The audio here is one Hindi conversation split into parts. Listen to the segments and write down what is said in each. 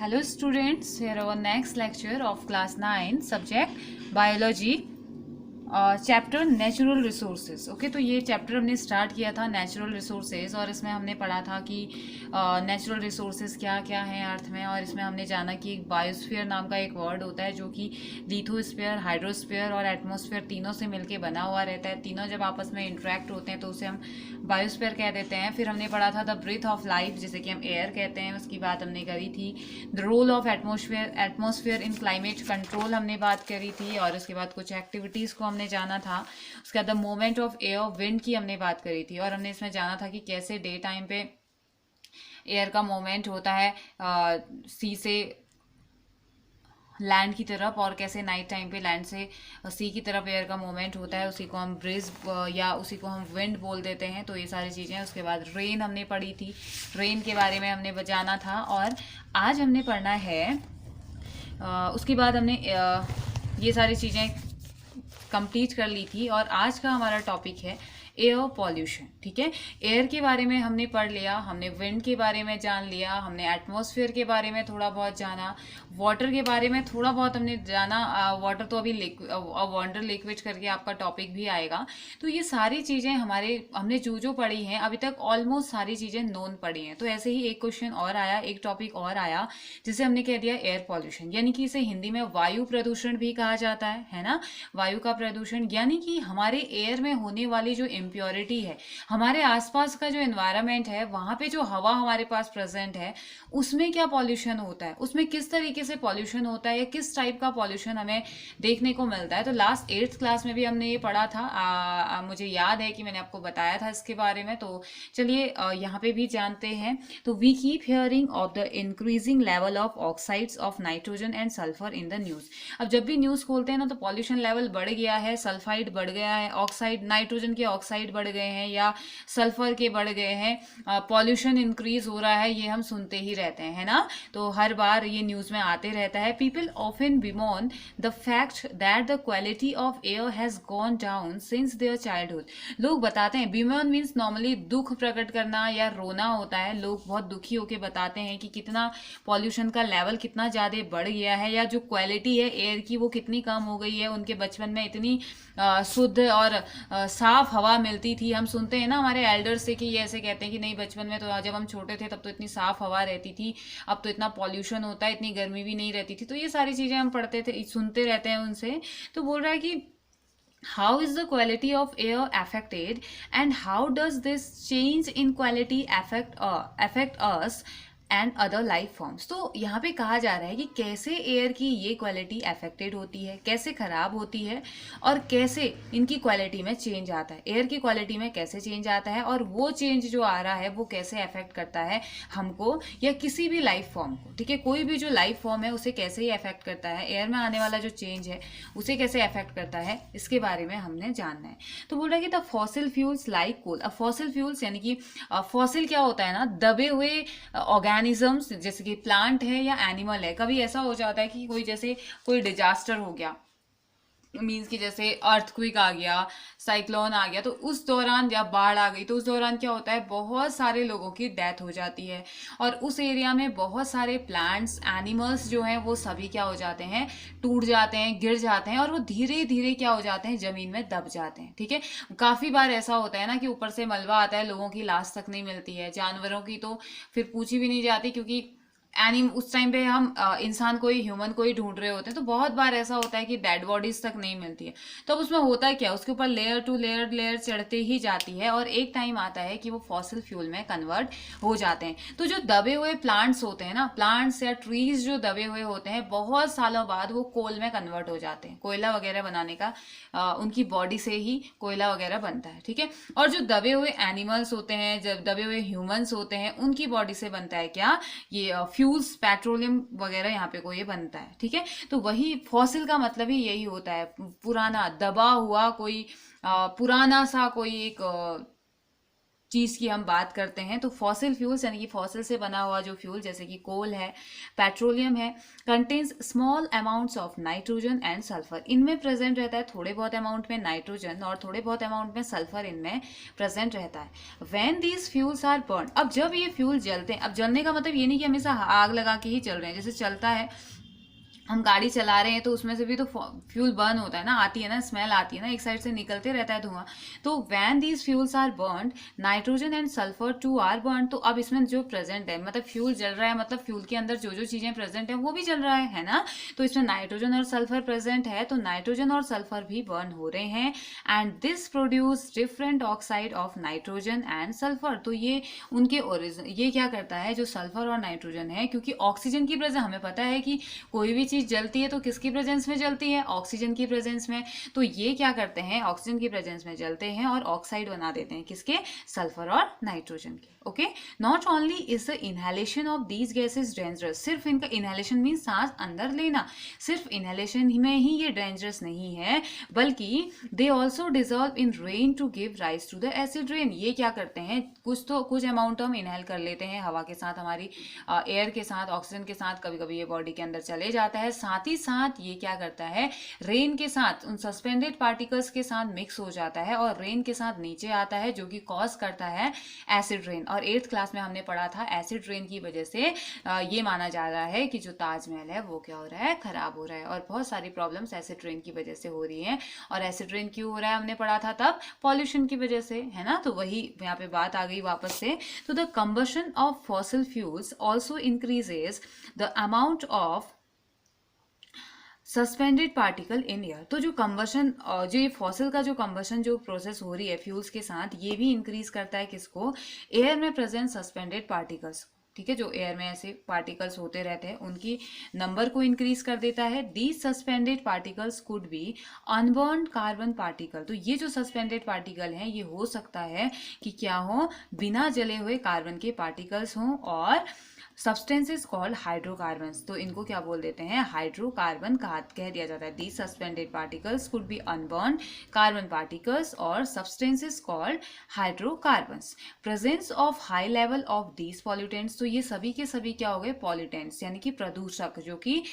Hello students, here our next lecture of class 9 subject biology chapter natural resources. Okay, तो ये चैप्टर हमने स्टार्ट किया था नेचुरल रिसोर्सेज और इसमें हमने पढ़ा था कि नेचुरल रिसोर्सेज क्या क्या हैं अर्थ में। और इसमें हमने जाना कि एक बायोस्फीयर नाम का एक वर्ड होता है जो कि लिथोस्फीयर, हाइड्रोस्फीयर और एटमॉस्फेयर तीनों से मिलके बना हुआ रहता है। तीनों जब आपस में इंटरेक्ट होते हैं तो उसे हम बायोस्फीयर कह देते हैं। फिर हमने पढ़ा था द ब्रीथ ऑफ लाइफ, जिसे कि हम एयर कहते हैं, उसकी बात हमने करी थी। The role of atmosphere in climate control हमने बात करी थी। और उसके बाद कुछ एक्टिविटीज़ को हमने जाना था। उसके बाद the moment of air wind की हमने बात करी थी। और हमने इसमें जाना था कि कैसे डे टाइम पे एयर का मोमेंट होता है सी से लैंड की तरफ, और कैसे नाइट टाइम पे लैंड से सी की तरफ एयर का मूवमेंट होता है। उसी को हम ब्रिज या उसी को हम विंड बोल देते हैं। तो ये सारी चीज़ें। उसके बाद रेन हमने पढ़ी थी, रेन के बारे में हमने जाना था। और आज हमने पढ़ना है उसके बाद हमने ये सारी चीज़ें कंप्लीट कर ली थी। और आज का हमारा टॉपिक है एयर पॉल्यूशन। ठीक है, एयर के बारे में हमने पढ़ लिया, हमने विंड के बारे में जान लिया, हमने एटमॉस्फेयर के बारे में थोड़ा बहुत जाना, वाटर के बारे में थोड़ा बहुत हमने जाना। वाटर तो अभी वाटर लिक्विड करके आपका टॉपिक भी आएगा। तो ये सारी चीज़ें हमने जो पढ़ी हैं अभी तक ऑलमोस्ट सारी चीज़ें नोन पढ़ी हैं। तो ऐसे ही एक क्वेश्चन और आया, एक टॉपिक और आया जिसे हमने कह दिया एयर पॉल्यूशन, यानी कि इसे हिंदी में वायु प्रदूषण भी कहा जाता है ना। वायु का प्रदूषण यानी कि हमारे एयर में होने वाली जो इम्प्योरिटी है, हमारे आसपास का जो एनवायरनमेंट है, वहाँ पे जो हवा हमारे पास प्रेजेंट है, उसमें क्या पॉल्यूशन होता है, उसमें किस तरीके से पॉल्यूशन होता है, या किस टाइप का पॉल्यूशन हमें देखने को मिलता है। तो लास्ट 8th क्लास में भी हमने ये पढ़ा था। मुझे याद है कि मैंने आपको बताया था इसके बारे में। तो चलिए यहाँ पे भी जानते हैं। तो we keep hearing of the increasing level of oxides of nitrogen and sulphur in the news. अब जब भी न्यूज़ खोलते हैं ना तो पॉल्यूशन लेवल बढ़ गया है, सल्फाइड बढ़ गया है, ऑक्साइड नाइट्रोजन के ऑक्साइड बढ़ गए हैं या सल्फर के बढ़ गए हैं, पॉल्यूशन इंक्रीज हो रहा है, ये हम सुनते ही रहते हैं, है ना। तो हर बार ये न्यूज़ में आते रहता है। People often bemoan the fact that the quality of air has gone down since their childhood. लोग बताते हैं, बिमोन मीन्स नॉर्मली दुख प्रकट करना या रोना होता है। लोग बहुत दुखी होकर बताते हैं कि कितना पॉल्यूशन का लेवल कितना ज़्यादा बढ़ गया है, या जो क्वालिटी है एयर की वो कितनी कम हो गई है। उनके बचपन में इतनी शुद्ध और साफ हवा मिलती थी। हम सुनते हैं ना हमारे एल्डर्स से कि ये ऐसे कहते हैं कि नहीं, बचपन में तो जब हम छोटे थे तब तो इतनी साफ हवा रहती थी, अब तो इतना पॉल्यूशन होता है, इतनी गर्मी भी नहीं रहती थी। तो ये सारी चीज़ें हम पढ़ते थे, सुनते रहते हैं उनसे। तो बोल रहा है कि how is the quality of air affected and how does this change in quality affect us and other life forms. तो यहाँ पे कहा जा रहा है कि कैसे एयर की ये क्वालिटी अफेक्टेड होती है, कैसे खराब होती है, और कैसे इनकी क्वालिटी में चेंज आता है, एयर की क्वालिटी में कैसे चेंज आता है, और वो चेंज जो आ रहा है वो कैसे अफेक्ट करता है हमको या किसी भी लाइफ फॉर्म को। ठीक है, कोई भी जो लाइफ फॉर्म है उसे कैसे ही अफेक्ट करता है, एयर में आने वाला जो चेंज है उसे कैसे अफेक्ट करता है, इसके बारे में हमने जानना है। तो बोल रहा है कि द फॉसिल फ्यूल्स लाइक कोल। अब फॉसिल फ्यूल्स यानी कि फॉसिल क्या होता है ना, दबे हुए ऑर्गेनिजम्स, जैसे कि प्लांट है या एनिमल है। कभी ऐसा हो जाता है कि कोई डिजास्टर हो गया, मीन्स कि जैसे अर्थक्वेक आ गया, साइक्लोन आ गया, तो उस दौरान या बाढ़ आ गई तो उस दौरान क्या होता है, बहुत सारे लोगों की डेथ हो जाती है। और उस एरिया में बहुत सारे प्लांट्स, एनिमल्स जो हैं वो सभी क्या हो जाते हैं, टूट जाते हैं, गिर जाते हैं, और वो धीरे धीरे क्या हो जाते हैं, जमीन में दब जाते हैं। ठीक है, काफ़ी बार ऐसा होता है ना कि ऊपर से मलबा आता है, लोगों की लाश तक नहीं मिलती है, जानवरों की तो फिर पूछी भी नहीं जाती, क्योंकि उस टाइम पे हम इंसान को ही, ह्यूमन को ही ढूंढ रहे होते हैं। तो बहुत बार ऐसा होता है कि डेड बॉडीज तक नहीं मिलती है। तो अब उसमें होता क्या, उसके ऊपर लेयर टू लेयर लेयर चढ़ते ही जाती है, और एक टाइम आता है कि वो फॉसिल फ्यूल में कन्वर्ट हो जाते हैं। तो जो दबे हुए प्लांट्स होते हैं ना, प्लांट्स या ट्रीज जो दबे हुए होते हैं, बहुत सालों बाद वो कोल में कन्वर्ट हो जाते हैं। कोयला वगैरह बनाने का उनकी बॉडी से ही कोयला वगैरह बनता है। ठीक है, और जो दबे हुए एनिमल्स होते हैं, जब दबे हुए ह्यूमंस होते हैं, उनकी बॉडी से बनता है क्या, ये फ्यूल्स, पेट्रोलियम वगैरह यहाँ पे कोई बनता है। ठीक है, तो वही फॉसिल का मतलब ही यही होता है, पुराना दबा हुआ कोई पुराना सा कोई एक चीज़ की हम बात करते हैं तो फॉसिल फ्यूल्स यानी कि फॉसिल से बना हुआ जो फ्यूल जैसे कि कोल है, पेट्रोलियम है, contains small amounts of nitrogen and sulphur. इनमें प्रेजेंट रहता है थोड़े बहुत अमाउंट में नाइट्रोजन और थोड़े बहुत अमाउंट में सल्फर इनमें प्रेजेंट रहता है। When these fuels are burn, अब जब ये फ्यूल जलते हैं, अब जलने का मतलब ये नहीं कि हमेशा आग लगा के ही चल रहे हैं, जैसे चलता है हम गाड़ी चला रहे हैं तो उसमें से भी तो फ्यूल बर्न होता है ना, आती है ना, स्मेल आती है ना, एक साइड से निकलते रहता है धुआं। तो when these fuels are burn nitrogen and sulphur too are burn, तो अब इसमें जो प्रेजेंट है मतलब फ्यूल जल रहा है, मतलब फ्यूल के अंदर जो जो चीजें प्रेजेंट है वो भी जल रहा है ना। तो इसमें नाइट्रोजन और सल्फर प्रेजेंट है, तो नाइट्रोजन और सल्फर भी बर्न हो रहे हैं and this produce different oxide of nitrogen and sulphur. तो ये उनके ओरिजिन, ये क्या करता है जो सल्फर और नाइट्रोजन है, क्योंकि ऑक्सीजन की प्रेजेंस, हमें पता है कि कोई भी चीज जलती है तो किसकी प्रेजेंस में जलती है, ऑक्सीजन की प्रेजेंस में। तो ये क्या करते हैं, ऑक्सीजन की प्रेजेंस में जलते हैं और ऑक्साइड बना देते हैं, किसके, सल्फर और नाइट्रोजन के। Okay, not only is the inhalation of these gases dangerous, सिर्फ इनका इनहेलेशन मीन सांस अंदर लेना, सिर्फ इनहेलेशन में ही ये डेंजरस नहीं है, बल्कि they also dissolve in rain to give rise to the acid rain. ये क्या करते हैं, कुछ अमाउंट हम इनहेल कर लेते हैं हवा के साथ, हमारी एयर के साथ, ऑक्सीजन के साथ, कभी कभी ये बॉडी के अंदर चले जाता है, साथ ही साथ ये क्या करता है, रेन के साथ, उन सस्पेंडेड पार्टिकल्स के साथ मिक्स हो जाता है और रेन के साथ नीचे आता है, जो कि कॉज करता है एसिड रेन। और 8th क्लास में हमने पढ़ा था एसिड रेन की वजह से ये माना जा रहा है कि जो ताजमहल है वो क्या हो रहा है, खराब हो रहा है, और बहुत सारी प्रॉब्लम्स एसिड रेन की वजह से हो रही हैं। और एसिड रेन क्यों हो रहा है हमने पढ़ा था तब, पॉल्यूशन की वजह से, है ना। तो वही यहाँ पे बात आ गई वापस से। तो the combustion of fossil fuels also increases the amount of suspended particle in air. तो जो कंबशन, जो ये फॉसिल का जो कंबशन जो प्रोसेस हो रही है फ्यूल्स के साथ, ये भी इंक्रीज करता है किसको, एयर में प्रेजेंट सस्पेंडेड पार्टिकल्स। ठीक है, जो एयर में ऐसे पार्टिकल्स होते रहते हैं उनकी नंबर को इंक्रीज कर देता है। These suspended particles could B unburned carbon particle. तो ये जो सस्पेंडेड पार्टिकल हैं ये हो सकता है कि क्या हो, बिना जले हुए कार्बन के पार्टिकल्स हों, और सब्सटेंसेस कॉल्ड हाइड्रोकार्बन्स। तो इनको क्या बोल देते हैं, हाइड्रोकार्बन कह दिया जाता है। These suspended particles could be unburnt carbon particles और substances called hydrocarbons. Presence of high level of these pollutants, तो ये सभी के सभी क्या हो गए, पॉल्यूटेंट्स यानी कि प्रदूषक, जो कि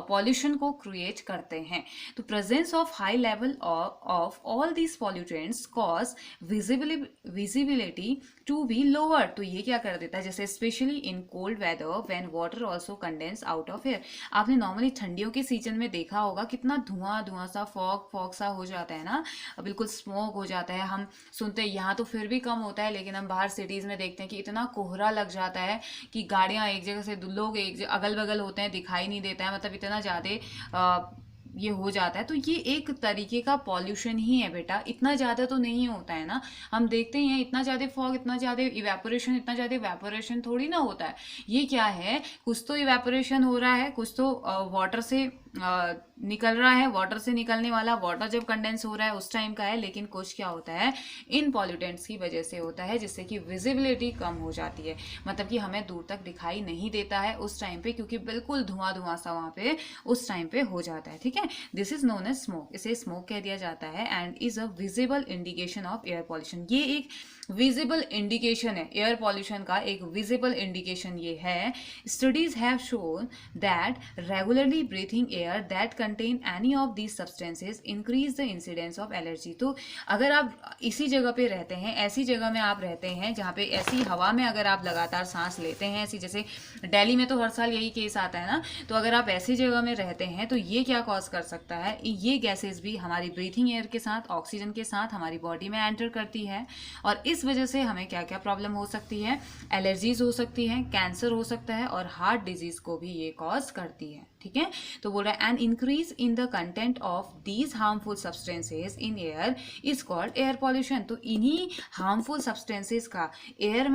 पॉल्यूशन को क्रिएट करते हैं। तो presence of high level of all these pollutants cause visibility to be lower. तो ये क्या कर देता है, जैसे specially in cold weather when water also condense out of air. आपने नॉर्मली ठंडियों के सीजन में देखा होगा कितना धुआं सा, फॉग सा हो जाता है ना, बिल्कुल स्मोक हो जाता है। हम सुनते हैं यहाँ तो फिर भी कम होता है, लेकिन हम बाहर सिटीज में देखते हैं कि इतना कोहरा लग जाता है कि गाड़ियां एक जगह से, लोग एक जगह अगल बगल होते हैं, दिखाई नहीं देता है, मतलब इतना ज्यादा ये हो जाता है। तो ये एक तरीके का पॉल्यूशन ही है बेटा, इतना ज़्यादा तो नहीं होता है ना। हम देखते ही हैं इतना ज़्यादा फॉग, इतना ज़्यादा इवेपोरेशन, इतना ज़्यादा इवेपोरेशन थोड़ी ना होता है। ये क्या है, कुछ तो इवेपोरेशन हो रहा है, कुछ तो वाटर से निकल रहा है, वाटर से निकलने वाला, वाटर जब कंडेंस हो रहा है उस टाइम का है, लेकिन कुछ क्या होता है, इन पॉल्यूटेंट्स की वजह से होता है, जिससे कि विजिबिलिटी कम हो जाती है, मतलब कि हमें दूर तक दिखाई नहीं देता है उस टाइम पे, क्योंकि बिल्कुल धुआं सा वहाँ पे उस टाइम पे हो जाता है। ठीक है, this is known as smoke, इसे स्मोक कह दिया जाता है and is a visible indication of air pollution. ये एक विजिबल इंडिकेशन है एयर पॉल्यूशन का, एक विजिबल इंडिकेशन ये है। Studies have shown that regularly breathing air that contain any of these substances increase the incidence of allergy. तो अगर आप इसी जगह पे रहते हैं, ऐसी जगह में आप रहते हैं जहाँ पे ऐसी हवा में अगर आप लगातार सांस लेते हैं, ऐसी जैसे दिल्ली में तो हर साल यही केस आता है ना, तो अगर आप ऐसी जगह में रहते हैं तो ये क्या कॉज कर सकता है, ये गैसेज भी हमारी ब्रीथिंग एयर के साथ, ऑक्सीजन के साथ हमारी बॉडी में एंटर करती है, और इस वजह से हमें क्या क्या प्रॉब्लम हो सकती है, एलर्जीज हो सकती है, कैंसर हो सकता है, और हार्ट डिजीज को भी ये कॉज करती है। ठीक है, तो बोल रहा है an increase in the content of these harmful substances in air is called air pollution. तो इन्हीं हार्मफुल सब्सटेंसेज का एयर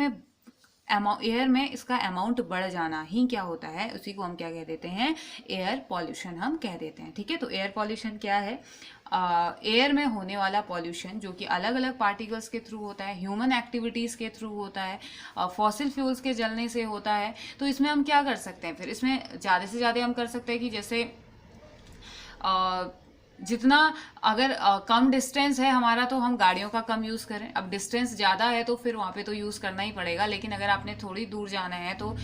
में इसका अमाउंट बढ़ जाना ही क्या होता है, उसी को हम क्या कह देते हैं, एयर पॉल्यूशन हम कह देते हैं। ठीक है, तो एयर पॉल्यूशन क्या है, एयर में होने वाला पॉल्यूशन जो कि अलग अलग पार्टिकल्स के थ्रू होता है, ह्यूमन एक्टिविटीज़ के थ्रू होता है, फॉसिल फ्यूल्स के जलने से होता है। तो इसमें हम क्या कर सकते हैं, फिर इसमें ज़्यादा से ज़्यादा हम कर सकते हैं कि जैसे जितना अगर कम डिस्टेंस है हमारा तो हम गाड़ियों का कम यूज़ करें, अब डिस्टेंस ज़्यादा है तो फिर वहाँ पे तो यूज़ करना ही पड़ेगा, लेकिन अगर आपने थोड़ी दूर जाना है तो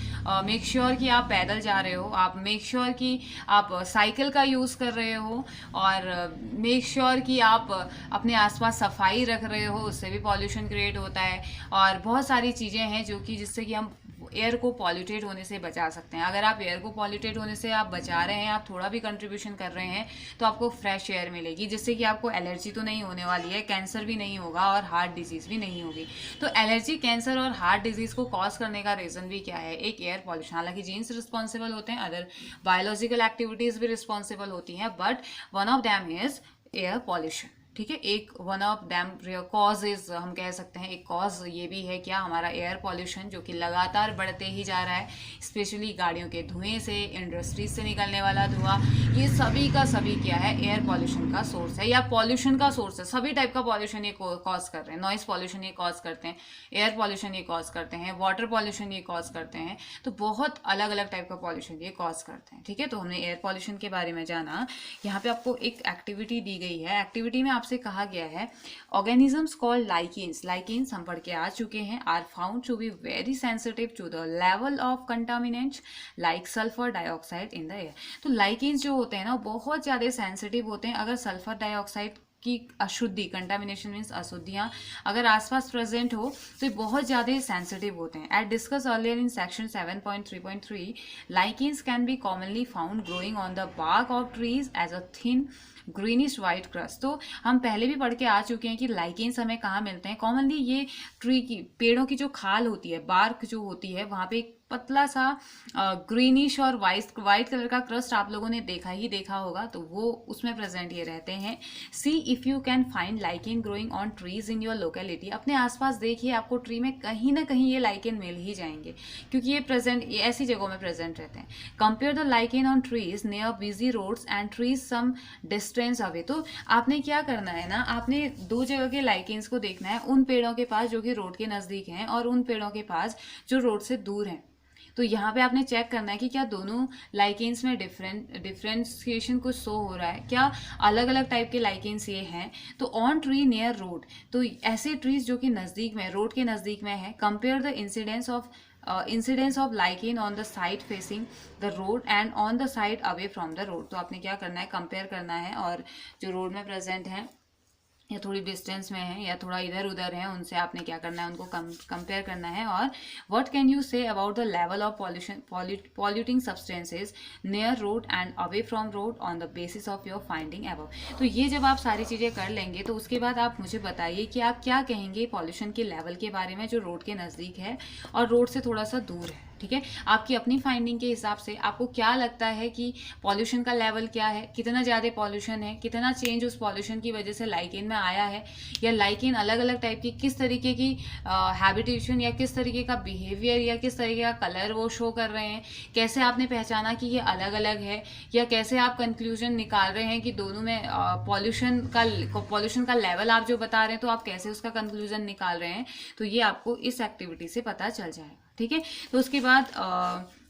मेक श्योर कि आप पैदल जा रहे हो, आप मेक श्योर कि आप साइकिल का यूज़ कर रहे हो, और मेक श्योर कि आप अपने आसपास सफाई रख रहे हो, उससे भी पॉल्यूशन क्रिएट होता है। और बहुत सारी चीज़ें हैं जो कि जिससे कि हम एयर को पॉल्यूटेड होने से बचा सकते हैं। अगर आप एयर को पॉल्यूटेड होने से आप बचा रहे हैं, आप थोड़ा भी कंट्रीब्यूशन कर रहे हैं, तो आपको फ्रेश एयर मिलेगी, जिससे कि आपको एलर्जी तो नहीं होने वाली है, कैंसर भी नहीं होगा और हार्ट डिजीज़ भी नहीं होगी। तो एलर्जी, कैंसर और हार्ट डिजीज़ को कॉज करने का रीज़न भी क्या है? एक एयर पॉल्यूशन। हालांकि जीन्स रिस्पॉन्सिबल होते हैं, अदर बायोलॉजिकल एक्टिविटीज़ भी रिस्पॉन्सिबल होती हैं, but one of them is air pollution. ठीक है, एक one of them cause is, हम कह सकते हैं एक कॉज ये भी है क्या, हमारा एयर पॉल्यूशन, जो कि लगातार बढ़ते ही जा रहा है, स्पेशली गाड़ियों के धुएं से, इंडस्ट्रीज से निकलने वाला धुआं, ये सभी का सभी क्या है, एयर पॉल्यूशन का सोर्स है या पॉल्यूशन का सोर्स है। सभी टाइप का पॉल्यूशन ये कॉज कर रहे हैं। नॉइस पॉल्यूशन ये कॉज करते हैं, एयर पॉल्यूशन ये कॉज करते हैं, वाटर पॉल्यूशन ये कॉज करते हैं, तो बहुत अलग अलग टाइप का पॉल्यूशन ये कॉज करते हैं। ठीक है, तो हमने एयर पॉल्यूशन के बारे में जाना। यहाँ पे आपको एक एक्टिविटी दी गई है, एक्टिविटी में से कहा गया है ऑर्गेनिजम्स कॉल्ड लाइकेन्स, लाइकेन्स हम पढ़ के आ चुके हैं, are found to be very sensitive to the level of contaminants like sulphur dioxide in the air. तो लाइकेन्स जो होते हैं ना, बहुत ज़्यादा सेंसिटिव होते हैं। अगर सल्फर डाइऑक्साइड की अशुद्धि, कंटामिनेशन मीन्स अशुद्धियाँ अगर आसपास प्रेजेंट हो तो ये बहुत ज़्यादा सेंसिटिव होते हैं। At discuss earlier in section 7.3.3, lichens can be commonly found growing on the bark of trees as a thin greenish white crust. तो हम पहले भी पढ़ के आ चुके हैं कि लाइकेन्स हमें कहाँ मिलते हैं। कॉमनली ये ट्री की, पेड़ों की जो खाल होती है, बार्क जो होती है, वहाँ पे एक पतला सा ग्रीनिश और वाइट कलर का क्रस्ट आप लोगों ने देखा होगा, तो वो उसमें प्रेजेंट ये रहते हैं। See if you can find lichen growing on trees in your locality. अपने आसपास देखिए, आपको ट्री में कहीं ना कहीं ये लाइकेन मिल ही जाएंगे, क्योंकि ये ऐसी जगहों में प्रेजेंट रहते हैं। Compare the lichen on trees near busy roads and trees some distance away. तो आपने क्या करना है ना, आपने दो जगह के लाइकेन्स को देखना है, उन पेड़ों के पास जो कि रोड के नज़दीक हैं और उन पेड़ों के पास जो रोड से दूर हैं। तो यहाँ पे आपने चेक करना है कि क्या दोनों लाइकेन्स में डिफरेंशिएशन कुछ शो हो रहा है, क्या अलग अलग टाइप के लाइकेन्स ये हैं। तो ऑन ट्री नियर रोड, तो ऐसे ट्रीज जो कि नज़दीक में, रोड के नज़दीक में है। Compare the incidence of lichen on the side facing the road and on the side away from the road. तो आपने क्या करना है, कंपेयर करना है, और जो रोड में प्रेजेंट हैं या थोड़ी डिस्टेंस में है या थोड़ा इधर उधर है, उनसे आपने क्या करना है, उनको कंपेयर करना है। और what can you say about the level of polluting substances near road and away from road on the basis of your finding above. तो ये जब आप सारी चीज़ें कर लेंगे तो उसके बाद आप मुझे बताइए कि आप क्या कहेंगे पॉल्यूशन के लेवल के बारे में जो रोड के नज़दीक है और रोड से थोड़ा सा दूर है। ठीक है, आपकी अपनी फाइंडिंग के हिसाब से आपको क्या लगता है कि पॉल्यूशन का लेवल क्या है, कितना ज़्यादा पॉल्यूशन है, कितना चेंज उस पॉल्यूशन की वजह से लाइकेन में आया है, या लाइकेन अलग अलग टाइप की किस तरीके की हैबिटेशन या किस तरीके का बिहेवियर या किस तरीके का कलर वो शो कर रहे हैं। कैसे आपने पहचाना कि ये अलग अलग है, या कैसे आप कंक्लूजन निकाल रहे हैं कि दोनों में पॉल्यूशन का लेवल आप जो बता रहे हैं, तो आप कैसे उसका कंक्लूजन निकाल रहे हैं। तो ये आपको इस एक्टिविटी से पता चल जाएगा। ठीक है, तो उसके बाद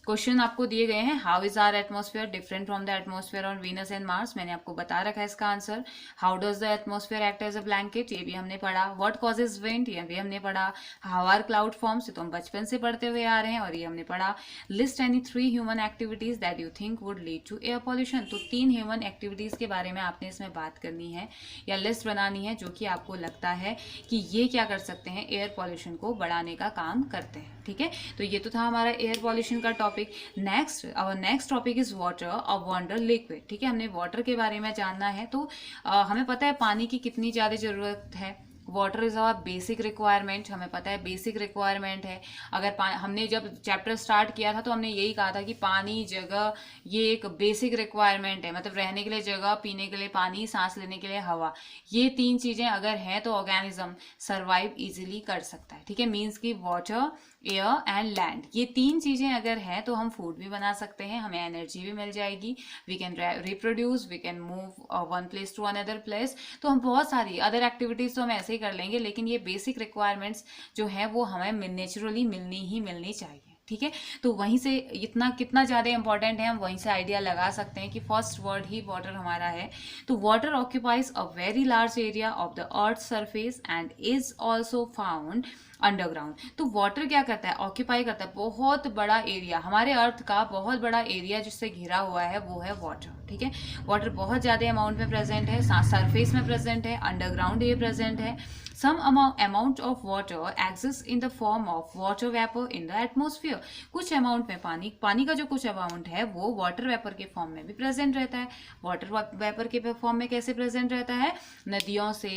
क्वेश्चन आपको दिए गए हैं, how is our atmosphere different from the atmosphere on Venus and Mars. मैंने आपको बता रखा है इसका answer. How does the atmosphere act as a blanket, ये भी हमने पढ़ा। व्हाट कॉजेज विंड, ये भी हमने पढ़ा। हाउ आर क्लाउड फॉर्म्स, तो हम बचपन से पढ़ते हुए आ रहे हैं और ये हमने पढ़ा। List any 3 human activities that you think would lead to air pollution. तो 3 ह्यूमन एक्टिविटीज के बारे में आपने इसमें बात करनी है या लिस्ट बनानी है, जो कि आपको लगता है कि ये क्या कर सकते हैं, एयर पॉल्यूशन को बढ़ाने का काम करते हैं। ठीक है, तो ये तो था हमारा एयर पॉल्यूशन का topic. Next topic is water, a wonder liquid. ठीक है, हमने वाटर के बारे में जानना है। तो हमें पता है पानी की कितनी ज़्यादा ज़रूरत है। Water is our basic requirement, हमें पता है बेसिक रिक्वायरमेंट है। अगर हमने जब चैप्टर स्टार्ट किया था तो हमने यही कहा था कि पानी, जगह, ये एक बेसिक रिक्वायरमेंट है। मतलब रहने के लिए जगह, पीने के लिए पानी, सांस लेने के लिए हवा, ये 3 चीज़ें अगर हैं तो ऑर्गेनिज्म सर्वाइव इजीली कर सकता है। ठीक है, मीन्स की वाटर, एयर एंड लैंड, ये 3 चीज़ें अगर हैं तो हम फूड भी बना सकते हैं, हमें एनर्जी भी मिल जाएगी, we can reproduce, we can move one place to another place. तो हम बहुत सारी अदर एक्टिविटीज़ तो हम ऐसे ही कर लेंगे, लेकिन ये बेसिक रिक्वायरमेंट्स जो हैं वो हमें नेचुरली मिलनी ही मिलनी चाहिए। ठीक है। तो वहीं से इतना कितना ज़्यादा इंपॉर्टेंट है हम वहीं से आइडिया लगा सकते हैं कि फर्स्ट वर्ड ही वाटर हमारा है। तो water occupies a very large area of the earth surface and is also found underground. तो वाटर क्या करता है, ऑक्यूपाई करता है बहुत बड़ा एरिया, हमारे अर्थ का बहुत बड़ा एरिया जिससे घिरा हुआ है वो है वाटर। ठीक है, वाटर बहुत ज़्यादा अमाउंट में प्रेजेंट है, सरफेस में प्रेजेंट है, अंडरग्राउंड ये प्रेजेंट है। Some amount of water exists in the form of water vapor in the atmosphere। कुछ अमाउंट में पानी का जो कुछ अमाउंट है वो वाटर वेपर के फॉर्म में भी प्रेजेंट रहता है। वाटर वेपर के फॉर्म में कैसे प्रेजेंट रहता है, नदियों से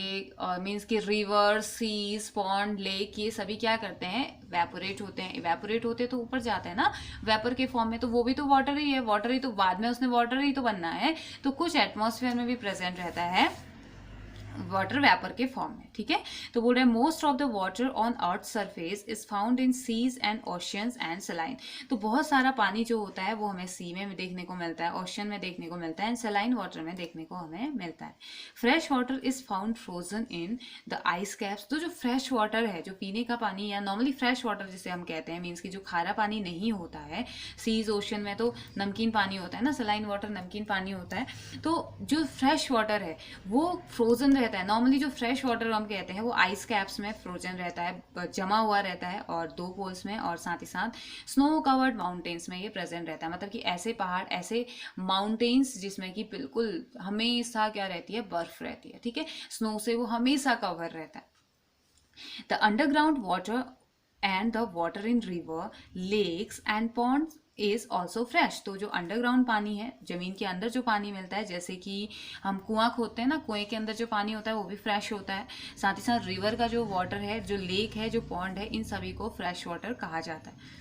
मीन्स कि रिवर, सीज, पॉन्ड, लेक, ये सभी क्या करते हैं, वेपोरेट होते हैं। इवेपोरेट होते तो ऊपर जाते हैं ना वेपर के फॉर्म में, तो वो भी तो वाटर ही है, वाटर ही तो बाद में उसने वाटर ही तो बनना है। तो कुछ एटमॉस्फेयर में भी प्रेजेंट रहता है वाटर वेपर के फॉर्म में। ठीक है, तो बोल रहे हैं most of the water on earth surface is found in seas and oceans and saline. तो बहुत सारा पानी जो होता है वो हमें सी में देखने को मिलता है, ओशियन में देखने को मिलता है, एंड सलाइन वाटर में देखने को हमें मिलता है। Fresh water is found frozen in the ice caps. तो जो फ्रेश वाटर है, जो पीने का पानी या नॉर्मली फ्रेश वाटर जिसे हम कहते हैं, मीन्स कि जो खारा पानी नहीं होता है, सीज ओशियन में तो नमकीन पानी होता है ना, सलाइन वाटर नमकीन पानी होता है। तो जो फ्रेश वाटर है वो फ्रोजन रहता है। नॉर्मली जो फ्रेश वाटर हम कहते हैं वो आइस कैप्स में फ्रोजन रहता है, जमा हुआ रहता है, और 2 पोल्स में, और साथ ही साथ स्नो कवर्ड माउंटेन्स में ये प्रेजेंट रहता है। मतलब कि ऐसे पहाड़, ऐसे माउंटेन्स जिसमें कि बिल्कुल हमेशा क्या रहती है, बर्फ रहती है। ठीक है, स्नो से वो हमेशा कवर रहता है। The underground water and the water in river, lakes and ponds is also fresh. तो जो अंडरग्राउंड पानी है, जमीन के अंदर जो पानी मिलता है, जैसे कि हम कुआं खोदते हैं ना, कुएं के अंदर जो पानी होता है वो भी फ्रेश होता है। साथ ही साथ रिवर का जो वाटर है, जो लेक है, जो पॉन्ड है, इन सभी को फ्रेश वाटर कहा जाता है।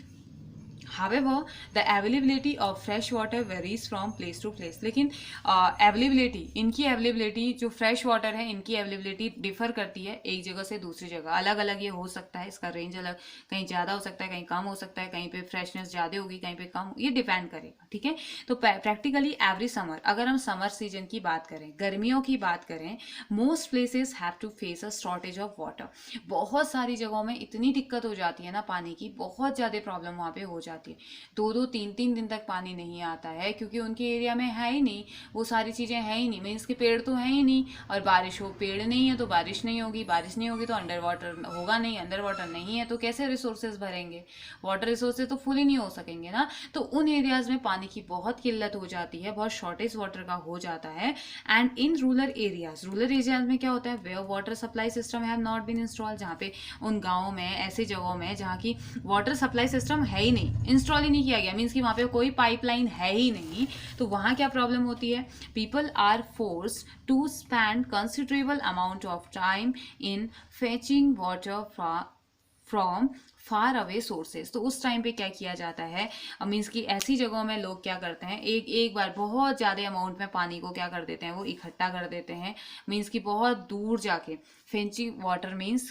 However, the availability of fresh water varies from place to place। लेकिन अवेलेबिलिटी, इनकी अवेलेबिलिटी, जो फ्रेश वाटर है इनकी अवेलेबिलिटी डिफर करती है एक जगह से दूसरी जगह, अलग अलग ये हो सकता है, इसका रेंज अलग, कहीं ज़्यादा हो सकता है, कहीं कम हो सकता है, कहीं पे फ्रेशनेस ज़्यादा होगी, कहीं पे कम, ये डिपेंड करेगा। ठीक है, तो प्रैक्टिकली एवरी समर, अगर हम समर सीजन की बात करें, गर्मियों की बात करें, most places have to face a shortage of water. बहुत सारी जगहों में इतनी दिक्कत हो जाती है ना पानी की, बहुत ज़्यादा प्रॉब्लम वहाँ पे हो जाती है। 2-2, 3-3 दिन तक पानी नहीं आता है, क्योंकि उनके एरिया में है ही नहीं, वो सारी चीज़ें हैं ही नहीं, मीन्स के पेड़ तो हैं ही नहीं, और बारिश हो, पेड़ नहीं है तो बारिश नहीं होगी, बारिश नहीं होगी तो अंडर वाटर होगा नहीं, अंडर वाटर नहीं है तो कैसे रिसोर्सेज भरेंगे, वाटर रिसोर्सेज तो फुल ही नहीं हो सकेंगे ना। तो उन एरियाज में पानी की बहुत किल्लत हो जाती है, बहुत शॉर्टेज वाटर का हो जाता है। एंड इन रूरल एरियाज में क्या होता है, where water supply system have not been install, जहाँ पे उन गाँवों में, ऐसी जगहों में जहाँ की वाटर सप्लाई सिस्टम है ही नहीं, इंस्टॉल ही नहीं किया गया, मीन्स कि वहाँ पे कोई पाइपलाइन है ही नहीं, तो वहाँ क्या प्रॉब्लम होती है, people are forced to spend considerable amount of time in fetching water from far away sources. तो उस टाइम पे क्या किया जाता है, मीन्स कि ऐसी जगहों में लोग क्या करते हैं, एक बार बहुत ज़्यादा अमाउंट में पानी को क्या कर देते हैं, वो इकट्ठा कर देते हैं, मीन्स कि बहुत दूर जाके, फेंचिंग वाटर मीन्स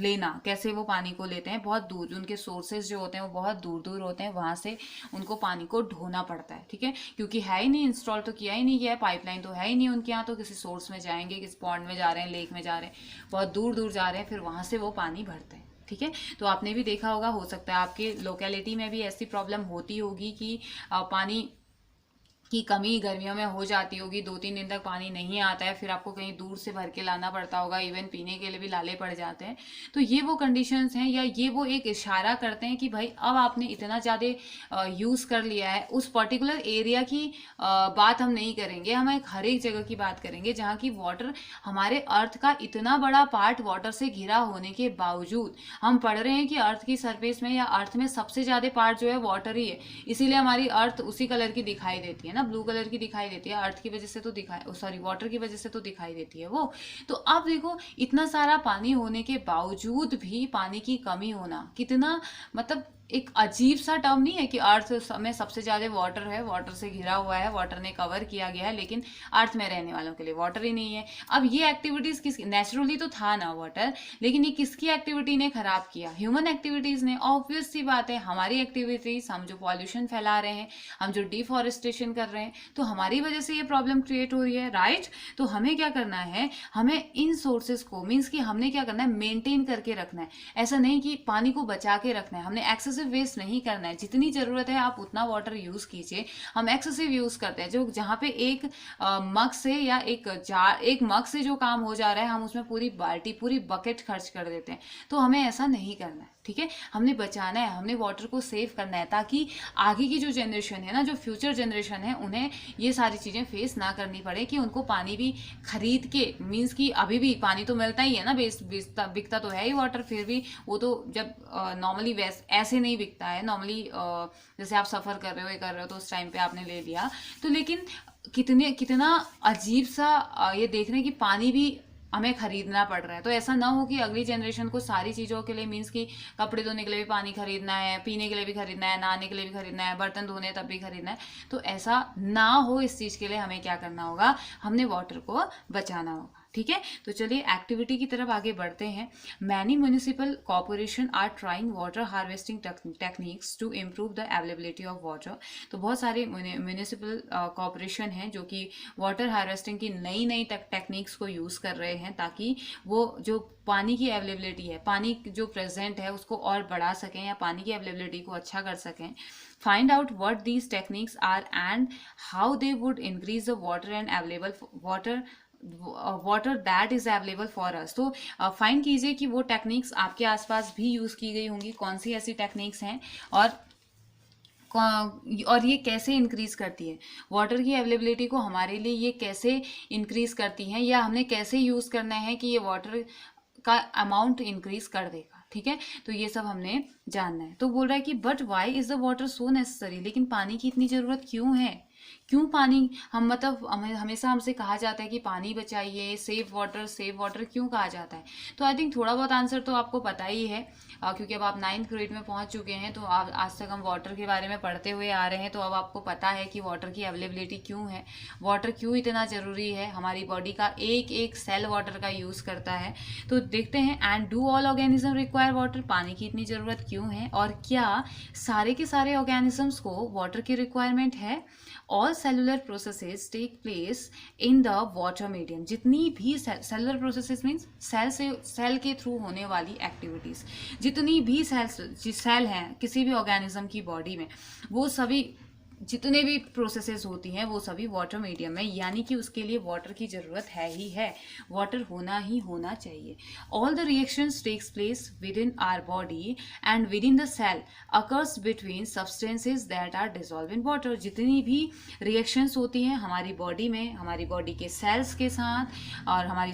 लेना, कैसे वो पानी को लेते हैं, बहुत दूर, उनके सोर्सेज जो होते हैं वो बहुत दूर दूर होते हैं, वहाँ से उनको पानी को ढोना पड़ता है। ठीक है, क्योंकि है ही नहीं, इंस्टॉल तो किया ही नहीं गया है, पाइपलाइन तो है ही नहीं उनके यहाँ, तो किसी सोर्स में जाएंगे, किसी पॉन्ड में जा रहे हैं, लेक में जा रहे हैं, बहुत दूर दूर जा रहे हैं, फिर वहाँ से वो पानी भरते हैं। ठीक है, तो आपने भी देखा होगा, हो सकता है आपके लोकेलिटी में भी ऐसी प्रॉब्लम होती होगी कि पानी की कमी गर्मियों में हो जाती होगी, 2-3 दिन तक पानी नहीं आता है, फिर आपको कहीं दूर से भर के लाना पड़ता होगा, इवन पीने के लिए भी लाले पड़ जाते हैं। तो ये वो कंडीशंस हैं, या ये वो एक इशारा करते हैं कि भाई अब आपने इतना ज़्यादा यूज़ कर लिया है। उस पर्टिकुलर एरिया की बात हम नहीं करेंगे, हम एक हर एक जगह की बात करेंगे जहाँ की वाटर, हमारे अर्थ का इतना बड़ा पार्ट वाटर से घिरा होने के बावजूद हम पढ़ रहे हैं कि अर्थ की सरफेस में या अर्थ में सबसे ज़्यादा पार्ट जो है वाटर ही है, इसीलिए हमारी अर्थ उसी कलर की दिखाई देती है ना, ब्लू कलर की दिखाई देती है, अर्थ की वजह से तो वाटर की वजह से तो दिखाई देती है वो। तो अब देखो, इतना सारा पानी होने के बावजूद भी पानी की कमी होना कितना, मतलब एक अजीब सा टर्म नहीं है कि अर्थ में सबसे ज़्यादा वाटर है, वाटर से घिरा हुआ है, वाटर ने कवर किया गया है, लेकिन अर्थ में रहने वालों के लिए वाटर ही नहीं है। अब ये एक्टिविटीज़ किसकी, नेचुरली तो था ना वाटर, लेकिन ये किसकी एक्टिविटी ने खराब किया, ह्यूमन एक्टिविटीज़ ने। ऑब्वियस सी बात है, हमारी एक्टिविटीज़, हम जो पॉल्यूशन फैला रहे हैं, हम जो डिफॉरेस्टेशन कर रहे हैं, तो हमारी वजह से ये प्रॉब्लम क्रिएट हो रही है, राइट। तो हमें क्या करना है, हमें इन सोर्सेज को, मीन्स कि हमने क्या करना है, मेंटेन करके रखना है। ऐसा नहीं कि पानी को बचा के रखना है, हमने एक्सेस एक्सेसिव वेस्ट नहीं करना है, जितनी ज़रूरत है आप उतना वाटर यूज़ कीजिए। हम एक्सेसिव यूज़ करते हैं, जो जहाँ पे एक मग से या एक मग से जो काम हो जा रहा है हम उसमें पूरी बाल्टी पूरी बकेट खर्च कर देते हैं। तो हमें ऐसा नहीं करना है, ठीक है। हमने बचाना है, हमने वाटर को सेव करना है, ताकि आगे की जो जनरेशन है ना, जो फ्यूचर जनरेशन है, उन्हें ये सारी चीज़ें फेस ना करनी पड़े कि उनको पानी भी खरीद के, मीन्स कि अभी भी पानी तो मिलता ही है ना, बिकता तो है ही वाटर, फिर भी वो तो जब नॉर्मली ऐसे नहीं बिकता है नॉर्मली, जैसे आप सफ़र कर रहे हो, ये कर रहे हो, तो उस टाइम पे आपने ले लिया। तो लेकिन कितना अजीब सा ये देख रहे हैं कि पानी भी हमें खरीदना पड़ रहा है। तो ऐसा ना हो कि अगली जनरेशन को सारी चीज़ों के लिए, मीन्स कि कपड़े धोने के लिए भी पानी खरीदना है, पीने के लिए भी खरीदना है, नहाने के लिए भी खरीदना है, बर्तन धोने तब भी खरीदना है। तो ऐसा ना हो, इस चीज़ के लिए हमें क्या करना होगा, हमने वाटर को बचाना होगा, ठीक है। तो चलिए एक्टिविटी की तरफ आगे बढ़ते हैं। Many municipal corporation are trying water harvesting techniques to improve the availability of water. तो बहुत सारे म्यूनिसिपल कॉर्पोरेशन हैं जो कि वाटर हार्वेस्टिंग की नई नई टेक्निक्स को यूज़ कर रहे हैं, ताकि वो जो पानी की अवेलेबिलिटी है, पानी जो प्रेजेंट है उसको और बढ़ा सकें, या पानी की अवेलेबिलिटी को अच्छा कर सकें। Find out what these techniques are and how they would increase the water and available water that is available for us. तो फाइंड कीजिए कि वो टेक्निक्स आपके आसपास भी यूज़ की गई होंगी, कौन सी ऐसी टेक्निक्स हैं, और ये कैसे इंक्रीज करती है वाटर की अवेलेबिलिटी को, हमारे लिए ये कैसे इंक्रीज करती हैं, या हमने कैसे यूज़ करना है कि ये वाटर का अमाउंट इंक्रीज कर देगा, ठीक है। तो ये सब हमने जानना है। तो बोल रहा है कि but why is the water so necessary, लेकिन पानी की इतनी ज़रूरत क्यों है, क्यों पानी, हम मतलब हमेशा हमसे कहा जाता है कि पानी बचाइए, सेव वाटर क्यों कहा जाता है। तो आई थिंक थोड़ा बहुत आंसर तो आपको पता ही है, क्योंकि अब आप 9th ग्रेड में पहुंच चुके हैं। तो आज तक हम वाटर के बारे में पढ़ते हुए आ रहे हैं, तो अब आपको पता है कि वाटर की अवेलेबिलिटी क्यों है, वाटर क्यों इतना ज़रूरी है, हमारी बॉडी का एक एक सेल वाटर का यूज़ करता है। तो देखते हैं, and do all organism require water, पानी की इतनी ज़रूरत क्यों है, और क्या सारे के सारे ऑर्गेनिजम्स को वाटर की रिक्वायरमेंट है। All cellular processes take place in the water medium, जितनी भी सेलुलर प्रोसेसेस मीन्स सेल के थ्रू होने वाली एक्टिविटीज़, जितनी भी सेल हैं किसी भी ऑर्गेनिज्म की बॉडी में, वो सभी जितने भी प्रोसेसेस होती हैं वो सभी वाटर मीडियम में, यानी कि उसके लिए वाटर की ज़रूरत है ही है, वाटर होना ही होना चाहिए। All the reactions takes place within our body and within the cell occurs between substances that are dissolve in water, जितनी भी रिएक्शंस होती हैं हमारी बॉडी में, हमारी बॉडी के सेल्स के साथ, और हमारी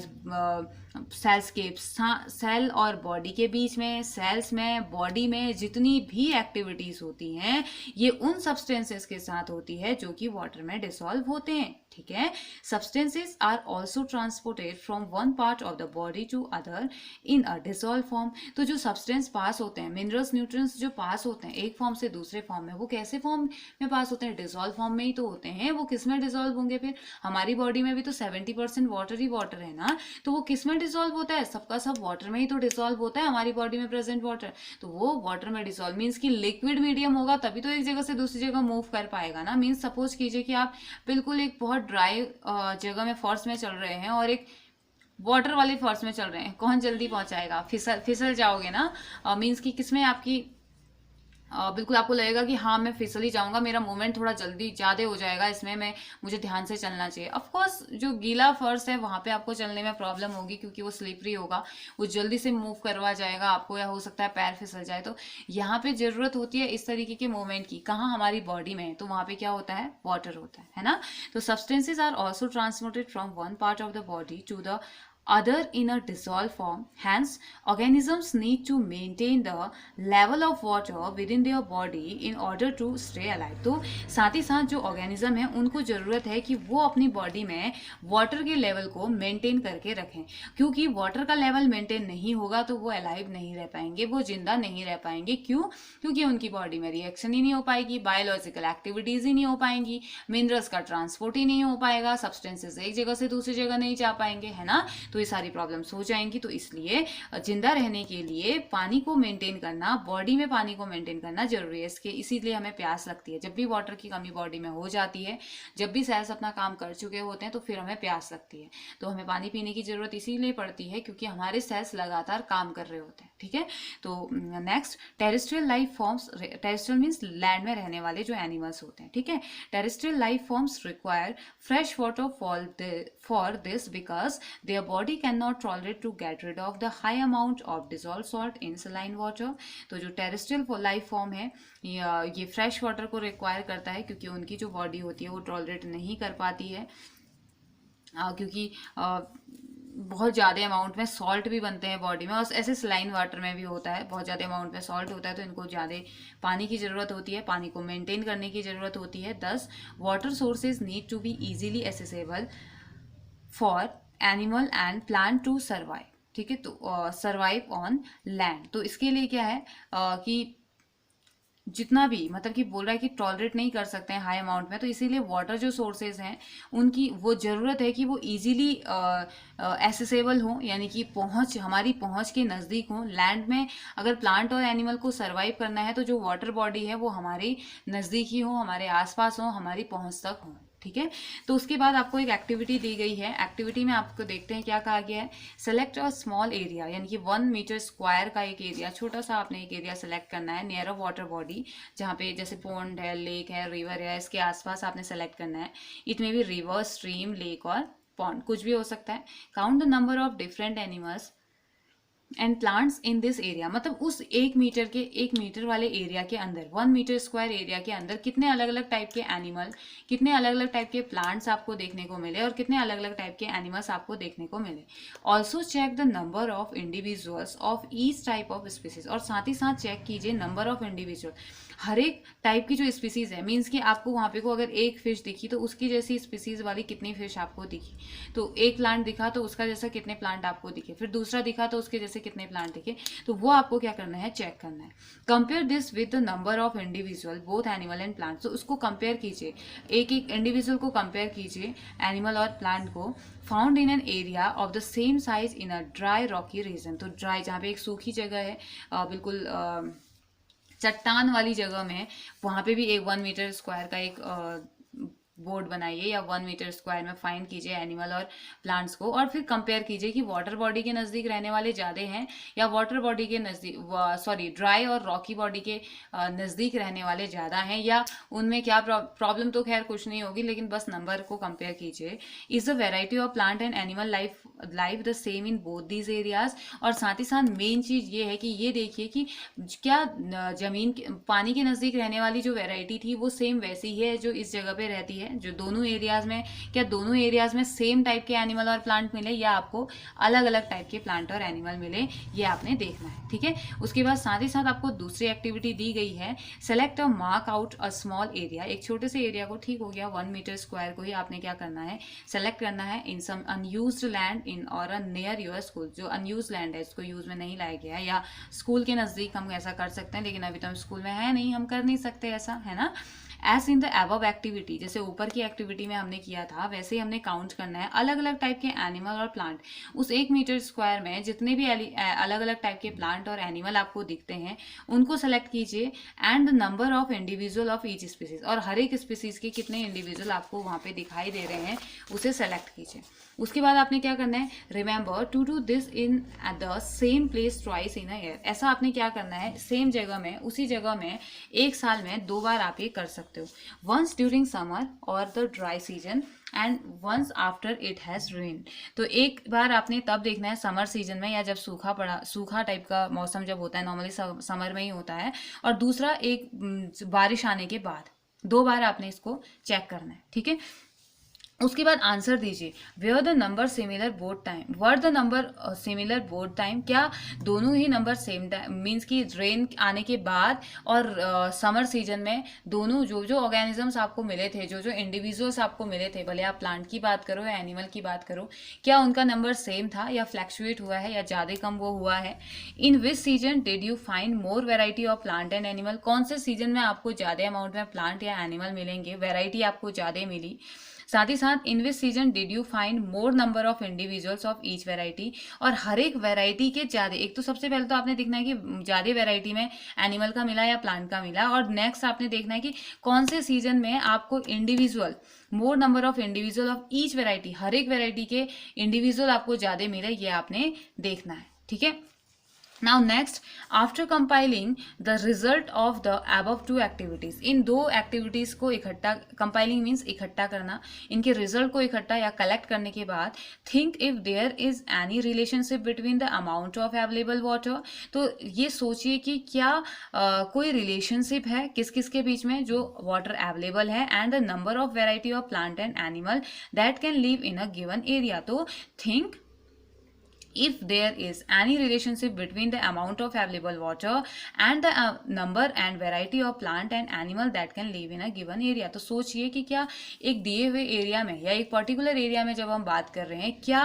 सेल और बॉडी के बीच में, सेल्स में, बॉडी में जितनी भी एक्टिविटीज़ होती हैं, ये उन सब्सटेंसेस के साथ होती है जो कि वाटर में डिसॉल्व होते हैं, ठीक है। Substances are also transported from one part of the body to other in a dissolve form. तो जो सब्सटेंस पास होते हैं, मिनरल्स, न्यूट्रिएंट्स जो पास होते हैं एक फॉर्म से दूसरे फॉर्म में, वो कैसे फॉर्म में पास होते हैं, डिसॉल्व फॉर्म में ही तो होते हैं। वो किस में डिसॉल्व होंगे, फिर हमारी बॉडी में भी तो 70% वाटर ही वाटर है ना, तो वो किस में डिसॉल्व होता है, सबका सब वाटर में ही तो डिसॉल्व होता है, हमारी बॉडी में प्रेजेंट वाटर, तो वो वाटर में डिसॉल्व मीन्स कि लिक्विड मीडियम होगा, तभी तो एक जगह से दूसरी जगह मूव कर पाएगा ना। मीन्स सपोज कीजिए कि आप बिल्कुल एक बहुत ड्राई जगह में फॉर्स में चल रहे हैं और एक वाटर वाले फॉर्स में चल रहे हैं, कौन जल्दी पहुंचाएगा, फिसल जाओगे ना। मीन्स कि किसमें आपकी बिल्कुल आपको लगेगा कि हाँ मैं फिसल ही जाऊंगा, मेरा मूवमेंट थोड़ा जल्दी ज़्यादा हो जाएगा, इसमें मुझे ध्यान से चलना चाहिए। ऑफ कोर्स जो गीला फर्श है वहाँ पे आपको चलने में प्रॉब्लम होगी, क्योंकि वो स्लिपरी होगा, वो जल्दी से मूव करवा जाएगा आपको, या हो सकता है पैर फिसल जाए। तो यहाँ पे ज़रूरत होती है इस तरीके के मूवमेंट की, कहाँ, हमारी बॉडी में, तो वहाँ पे क्या होता है, वाटर होता है ना। तो substances are also transported from one part of the body to the other in a dissolved form. Hence, organisms need to maintain the level of water within their body in order to stay alive. तो साथ ही साथ जो ऑर्गेनिज्म है उनको ज़रूरत है कि वो अपनी बॉडी में वाटर के लेवल को मेंटेन करके रखें, क्योंकि वाटर का लेवल मेंटेन नहीं होगा तो वो अलाइव नहीं रह पाएंगे, वो जिंदा नहीं रह पाएंगे। क्यों? क्योंकि उनकी बॉडी में रिएक्शन ही नहीं हो पाएगी, बायोलॉजिकल एक्टिविटीज़ ही नहीं हो पाएंगी, मिनरल्स का ट्रांसपोर्ट ही नहीं हो पाएगा, सब्सटेंसेस एक जगह से दूसरी जगह नहीं जा पाएंगे, है ना। तो ये सारी प्रॉब्लम्स हो जाएंगी। तो इसलिए जिंदा रहने के लिए पानी को मेंटेन करना, बॉडी में पानी को मेंटेन करना जरूरी है। इसीलिए हमें प्यास लगती है। जब भी वाटर की कमी बॉडी में हो जाती है, जब भी सेल्स अपना काम कर चुके होते हैं, तो फिर हमें प्यास लगती है। तो हमें पानी पीने की जरूरत इसीलिए पड़ती है क्योंकि हमारे सेल्स लगातार काम कर रहे होते हैं। ठीक है, तो next terrestrial life forms. Terrestrial means land में रहने वाले जो एनिमल्स होते हैं। ठीक है, terrestrial life forms require fresh water for this because their body can not tolerate to get rid of the high amount of dissolve salt in saline water. तो जो टेरेस्ट्रियल लाइफ फॉर्म है ये फ्रेश वाटर को रिक्वायर करता है क्योंकि उनकी जो बॉडी होती है वो टॉलरेट नहीं कर पाती है, क्योंकि बहुत ज़्यादा अमाउंट में सॉल्ट भी बनते हैं बॉडी में, और ऐसे सलाइन वाटर में भी होता है, बहुत ज़्यादा अमाउंट में सॉल्ट होता है, तो इनको ज़्यादा पानी की ज़रूरत होती है, पानी को मेंटेन करने की ज़रूरत होती है। This water sources need to be easily accessible for animal and plant to survive. ठीक है, तो सर्वाइव ऑन लैंड। तो इसके लिए क्या है कि जितना भी मतलब कि बोल रहा है कि टॉलरेट नहीं कर सकते हैं हाई अमाउंट में, तो इसीलिए वाटर जो सोर्सेज हैं उनकी वो ज़रूरत है कि वो इजीली एसेसेबल हो, यानी कि हमारी पहुंच के नज़दीक हो। लैंड में अगर प्लांट और एनिमल को सर्वाइव करना है तो जो वाटर बॉडी है वो हमारे नज़दीक ही हो, हमारे आसपास हो, हमारी पहुंच तक हो। ठीक है, तो उसके बाद आपको एक एक्टिविटी दी गई है। एक्टिविटी में आपको देखते हैं क्या कहा गया है। सेलेक्ट अ स्मॉल एरिया, यानी कि 1 मीटर स्क्वायर का एक एरिया, छोटा सा आपने एक एरिया सेलेक्ट करना है नियर अ वाटर बॉडी, जहाँ पे जैसे पॉन्ड है, लेक है, रिवर है, इसके आसपास आपने सेलेक्ट करना है। इट में भी रिवर, स्ट्रीम, लेक और पॉन्ड, कुछ भी हो सकता है। Count the number of different animals and plants in this area, मतलब उस 1 मीटर वाले एरिया के अंदर, 1 मीटर स्क्वायर एरिया के अंदर कितने अलग अलग टाइप के एनिमल, कितने अलग अलग टाइप के प्लांट्स आपको देखने को मिले और कितने अलग अलग टाइप के एनिमल्स आपको देखने को मिले। Also check the number of individuals of each type of species, और साथ ही साथ चेक कीजिए नंबर ऑफ इंडिविजुअल, हर एक टाइप की जो स्पीसीज है, मीन्स कि आपको वहाँ पे को अगर एक फिश दिखी तो उसकी जैसी स्पीसीज वाली कितनी फिश आपको दिखी, तो एक प्लांट दिखा तो उसका जैसा कितने प्लांट आपको दिखे, फिर दूसरा दिखा तो उसके जैसे कितने प्लांट दिखे, तो वो आपको क्या करना है, चेक करना है। Compare this with the number of individual both animal and plant, तो उसको कंपेयर कीजिए, एक एक इंडिविजुअल को कंपेयर कीजिए, एनिमल और प्लांट को, found in an area of the same size in a dry rocky region. तो ड्राई जहाँ पे एक सूखी जगह है, बिल्कुल चट्टान वाली जगह में, वहाँ पे भी एक 1 मीटर स्क्वायर का एक बोर्ड बनाइए या 1 मीटर स्क्वायर में फाइंड कीजिए एनिमल और प्लांट्स को, और फिर कंपेयर कीजिए कि वाटर बॉडी के नज़दीक रहने वाले ज़्यादा हैं या वाटर बॉडी के नज़दीक ड्राई और रॉकी बॉडी के नज़दीक रहने वाले ज़्यादा हैं, या उनमें क्या प्रॉब्लम तो खैर कुछ नहीं होगी, लेकिन बस नंबर को कंपेयर कीजिए। Is the variety of plant and animal life the same in both these areas, और साथ ही साथ मेन चीज़ ये है कि ये देखिए कि क्या जमीन पानी के नज़दीक रहने वाली जो वेराइटी थी वो सेम वैसी है जो इस जगह पे रहती है, जो दोनों एरियाज में, क्या दोनों एरियाज में सेम टाइप के एनिमल और प्लांट मिले या आपको अलग अलग टाइप के प्लांट और एनिमल मिले, ये आपने देखना है। ठीक है, उसके बाद साथ ही साथ आपको दूसरी एक्टिविटी दी गई है, select a mark out a small area, एक छोटे से एरिया को, ठीक हो गया 1 मीटर स्क्वायर को ही आपने क्या करना है, सेलेक्ट करना है इन सम अनयूज्ड लैंड इन और नियर योर स्कूल, जो अनयूज लैंड है इसको यूज में नहीं लाया गया है, या स्कूल के नज़दीक हम ऐसा कर सकते हैं, लेकिन अभी तो हम स्कूल में है नहीं, हम कर नहीं सकते ऐसा, है ना। As in the above activity, जैसे ऊपर की एक्टिविटी में हमने किया था वैसे ही हमने काउंट करना है अलग अलग टाइप के एनिमल और प्लांट, उस 1 मीटर स्क्वायर में जितने भी अलग अलग टाइप के प्लांट और एनिमल आपको दिखते हैं उनको सेलेक्ट कीजिए, and the number of individual of each species, और हर एक स्पीसीज के कितने इंडिविजुअल आपको वहाँ पे दिखाई दे रहे हैं उसे सेलेक्ट कीजिए। उसके बाद आपने क्या करना है, remember to do this in the same place twice in a year, ऐसा आपने क्या करना है, सेम जगह में, उसी जगह में एक साल में 2 बार आप ये कर सकते हो, वंस ड्यूरिंग समर और the dry season and once after it has rain. तो एक बार आपने तब देखना है समर सीजन में, या जब सूखा टाइप का मौसम जब होता है, नॉर्मली समर में ही होता है, और दूसरा एक बारिश आने के बाद, 2 बार आपने इसको चेक करना है। ठीक है, उसके बाद आंसर दीजिए, were the number similar both time, were the number similar both time, क्या दोनों ही नंबर सेम टाइम, मीन्स कि रेन आने के बाद और समर सीजन में दोनों जो जो ऑर्गेनिजम्स आपको मिले थे, जो जो इंडिविजुअल्स आपको मिले थे, भले आप प्लांट की बात करो या एनिमल की बात करो, क्या उनका नंबर सेम था या फ्लैक्चुएट हुआ है या ज़्यादा कम वो हुआ है। In which season did you find more variety of plant and animal, कौन से सीजन में आपको ज़्यादा अमाउंट में प्लांट या एनिमल मिलेंगे, वेराइटी आपको ज़्यादा मिली। साथ ही साथ in which season did you find more number of individuals of each variety, और हर एक वेराइटी के ज़्यादा, एक तो सबसे पहले तो आपने देखना है कि ज़्यादा वेराइटी में एनिमल का मिला या प्लांट का मिला, और नेक्स्ट आपने देखना है कि कौन से सीजन में आपको individual, more number of individual of each variety, हर एक वेराइटी के इंडिविजुअल आपको ज़्यादा मिले, ये आपने देखना है, ठीक है। Now next, after compiling the result of the above two activities, इन दो एक्टिविटीज को इकट्ठा, कंपाइलिंग मीन्स इकट्ठा करना, इनके रिजल्ट को इकट्ठा या कलेक्ट करने के बाद think if there is any relationship between the amount of available water, तो ये सोचिए कि क्या कोई रिलेशनशिप है किस किस के बीच में, जो वाटर अवेलेबल है, and the number of variety of plant and animal that can live in a given area. तो think if there is any relationship between the amount of available water and the number and variety of plant and animal that can live in a given area। तो सोचिए कि क्या एक दिए हुए एरिया में या एक पर्टिकुलर एरिया में जब हम बात कर रहे हैं, क्या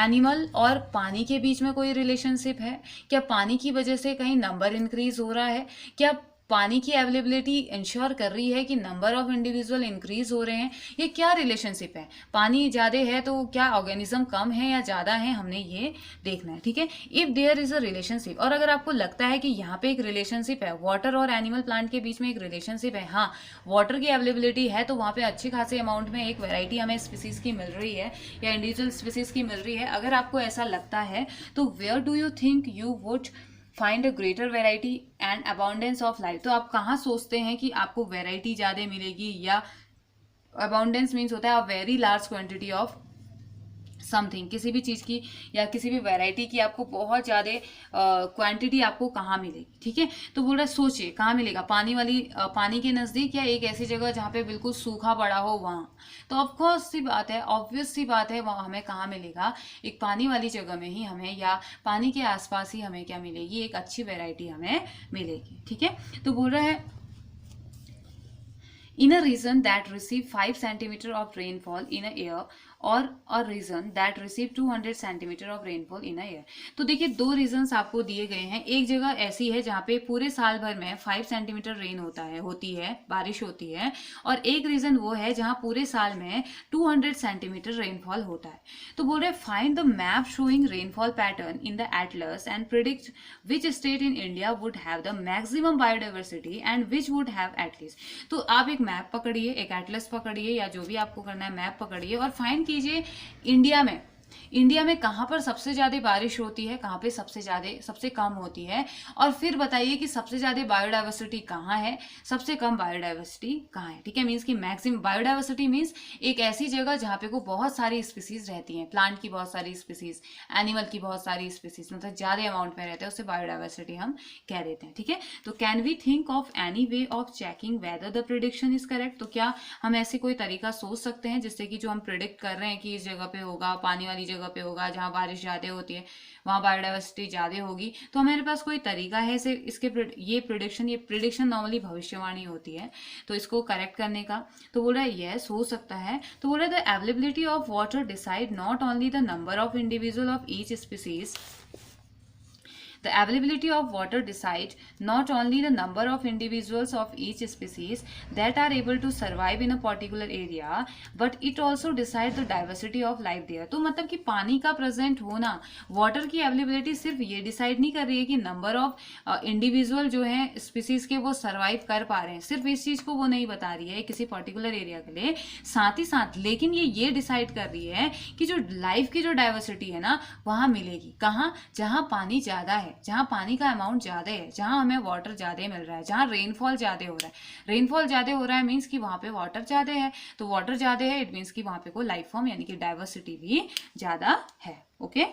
एनिमल और पानी के बीच में कोई रिलेशनशिप है, क्या पानी की वजह से कहीं नंबर इंक्रीज हो रहा है, क्या पानी की अवेलेबिलिटी इंश्योर कर रही है कि नंबर ऑफ इंडिविजुअल इंक्रीज हो रहे हैं, ये क्या रिलेशनशिप है, पानी ज़्यादा है तो क्या ऑर्गेनिज्म कम है या ज़्यादा है, हमने ये देखना है, ठीक है। If there is a relationship, और अगर आपको लगता है कि यहाँ पे एक रिलेशनशिप है, वाटर और एनिमल प्लांट के बीच में एक रिलेशनशिप है, हाँ वाटर की अवेलेबिलिटी है तो वहाँ पे अच्छी खासी अमाउंट में एक वेराइटी हमें स्पीसीज की मिल रही है या इंडिविजुअल स्पीसीज की मिल रही है, अगर आपको ऐसा लगता है तो where do you think you would find a greater variety and abundance of life. तो आप कहाँ सोचते हैं कि आपको वेराइटी ज़्यादा मिलेगी, या अबाउंडेंस मीन्स होता है a very large quantity of something, किसी भी चीज़ की या किसी भी वैरायटी की आपको बहुत ज़्यादा क्वांटिटी आपको कहाँ मिलेगी, ठीक है। तो बोल रहा है सोचिए कहाँ मिलेगा, पानी के नज़दीक या एक ऐसी जगह जहाँ पे बिल्कुल सूखा पड़ा हो वहाँ। तो ऑफकोर्स सी बात है, ऑब्वियस सी बात है, वहाँ हमें कहाँ मिलेगा, एक पानी वाली जगह में ही हमें, या पानी के आसपास ही हमें क्या मिलेगी, एक अच्छी वेराइटी हमें मिलेगी, ठीक है। तो बोल रहा है in a region that receive 5 centimeter of rainfall in a year or a region that receive 200 centimeter of rainfall in a year। तो देखिए दो रीजन्स आपको दिए गए हैं, एक जगह ऐसी है जहाँ पे पूरे साल भर में 5 सेंटीमीटर रेन होती है बारिश होती है, और एक रीजन वो है जहाँ पूरे साल में 200 सेंटीमीटर रेनफॉल होता है। तो बोल रहे find the map showing rainfall pattern in the Atlas and predict which state in India would have the maximum biodiversity and which would have at least. तो आप एक मैप पकड़िए, एक एटलस पकड़िए, या जो भी आपको करना है मैप पकड़िए और फाइंड कीजिए इंडिया में कहाँ पर सबसे ज़्यादा बारिश होती है, कहाँ पे सबसे कम होती है, और फिर बताइए कि सबसे ज़्यादा बायोडाइवर्सिटी कहाँ है, सबसे कम बायोडाइवर्सिटी कहाँ है, ठीक है। मीन्स कि मैक्सिमम बायोडाइवर्सिटी मीन्स एक ऐसी जगह जहाँ पे को बहुत सारी स्पीसीज रहती हैं, प्लांट की बहुत सारी स्पीसीज, एनिमल की बहुत सारी स्पीसीज, मतलब ज़्यादा अमाउंट में रहते हैं, उससे बायोडाइवर्सिटी हम कह देते हैं, ठीक है। तो can we think of any way of checking whether the prediction is correct. तो क्या हम ऐसे कोई तरीका सोच सकते हैं जिससे कि जो हम प्रिडिक्ट कर रहे हैं कि इस जगह पे होगा, पानी वाली जगह पे होगा, जहाँ बारिश ज़्यादा होती है वहाँ बायोडाइवर्सिटी ज़्यादा होगी, तो हमारे पास कोई तरीका है ये प्रिडिक्शन नॉर्मली भविष्यवाणी होती है, तो इसको करेक्ट करने का। तो बोल रहा है यस हो सकता है। तो बोल रहा है the availability of water decide not only the number of individual of each species, the availability of water decide not only the number of individuals of each species that are able to survive in a particular area but it also decide the diversity of life there। तो मतलब कि पानी का प्रेजेंट होना, वाटर की अवेलेबिलिटी सिर्फ ये डिसाइड नहीं कर रही है कि नंबर ऑफ इंडिविजुअल जो है स्पीसीज के वो सर्वाइव कर पा रहे हैं, सिर्फ इस चीज को वो नहीं बता रही है किसी पर्टिकुलर एरिया के लिए, साथ ही साथ लेकिन ये डिसाइड कर रही है कि जो लाइफ की जो डाइवर्सिटी है ना वहाँ मिलेगी, कहाँ, जहाँ पानी ज्यादा है, जहाँ पानी का अमाउंट ज़्यादा है, जहाँ हमें वाटर ज़्यादा मिल रहा है, जहाँ रेनफॉल ज़्यादा हो रहा है। रेनफॉल ज़्यादा हो रहा है मीन्स कि वहाँ पे वाटर ज़्यादा है, तो वाटर ज़्यादा है इट मीन्स कि वहाँ पे कोई लाइफ फॉर्म यानी कि डाइवर्सिटी भी ज़्यादा है। Okay,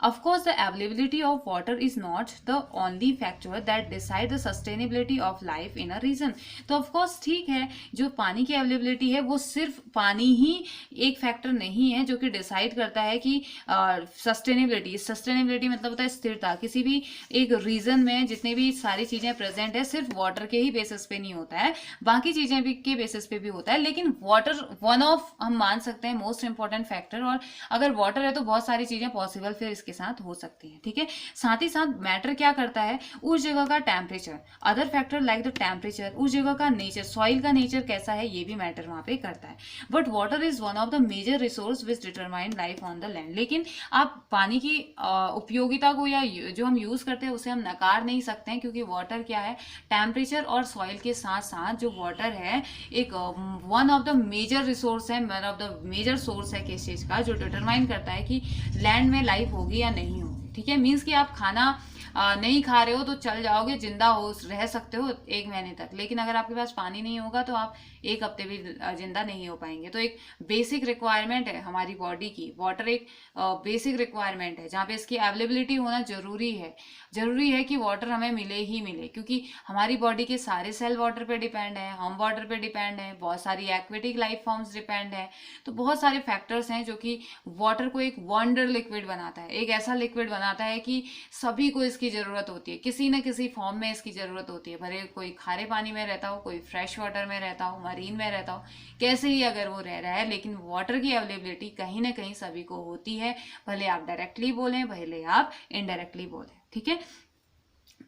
Of course, the availability of water is not the only factor that decide the sustainability of life in a region। तो of course ठीक है, जो पानी की अवेलेबिलिटी है वो सिर्फ पानी ही एक फैक्टर नहीं है जो कि डिसाइड करता है कि सस्टेनेबिलिटी मतलब होता है स्थिरता। किसी भी एक रीजन में जितने भी सारी चीज़ें प्रेजेंट है सिर्फ वाटर के ही बेसिस पे नहीं होता है, बाकी चीज़ें भी के बेसिस पे भी होता है, लेकिन वाटर वन ऑफ हम मान सकते हैं मोस्ट इंपॉर्टेंट फैक्टर। और अगर वाटर है तो बहुत सारी चीज़ें पॉसिबल फिर इसके इसके साथ हो सकती हैं, ठीक है। साथ ही साथ मैटर क्या करता है, उस जगह का temperature, other factor like the temperature, उस जगह का नेचर, सॉइल का नेचर कैसा है, ये भी मैटर वहां पे करता है। But water is one of the major resource which determine life on the land. लेकिन आप पानी की उपयोगिता को या जो हम यूज करते हैं उसे हम नकार नहीं सकते हैं, क्योंकि वाटर क्या है, टेम्परेचर और सॉइल के साथ साथ जो वाटर है एक one of the major resource है, one of the major source है किस चीज का, जो डिटरमाइन करता है कि लैंड में लाइफ होगी या नहीं होगी, ठीक है। मीन्स कि आप खाना नहीं खा रहे हो तो चल जाओगे, जिंदा हो रह सकते हो 1 महीने तक, लेकिन अगर आपके पास पानी नहीं होगा तो आप 1 हफ्ते भी जिंदा नहीं हो पाएंगे। तो एक बेसिक रिक्वायरमेंट है हमारी बॉडी की, वाटर एक बेसिक रिक्वायरमेंट है जहाँ पे इसकी अवेलेबिलिटी होना जरूरी है। जरूरी है कि वाटर हमें मिले ही मिले, क्योंकि हमारी बॉडी के सारे सेल वाटर पे डिपेंड है, हम वाटर पे डिपेंड है, बहुत सारी एक्वेटिक लाइफ फॉर्म्स डिपेंड है। तो बहुत सारे फैक्टर्स हैं जो कि वाटर को एक वंडर लिक्विड बनाता है, एक ऐसा लिक्विड बनाता है कि सभी को इसकी जरूरत होती है, किसी न किसी फॉर्म में इसकी जरूरत होती है। भले कोई खारे पानी में रहता हो, कोई फ्रेश वाटर में रहता हो, मरीन में रहता हो, कैसे ही अगर वो रह रहा है, लेकिन वाटर की अवेलेबिलिटी कहीं ना कहीं सभी को होती है, भले आप डायरेक्टली बोलें भले आप इनडायरेक्टली बोलें, ठीक है।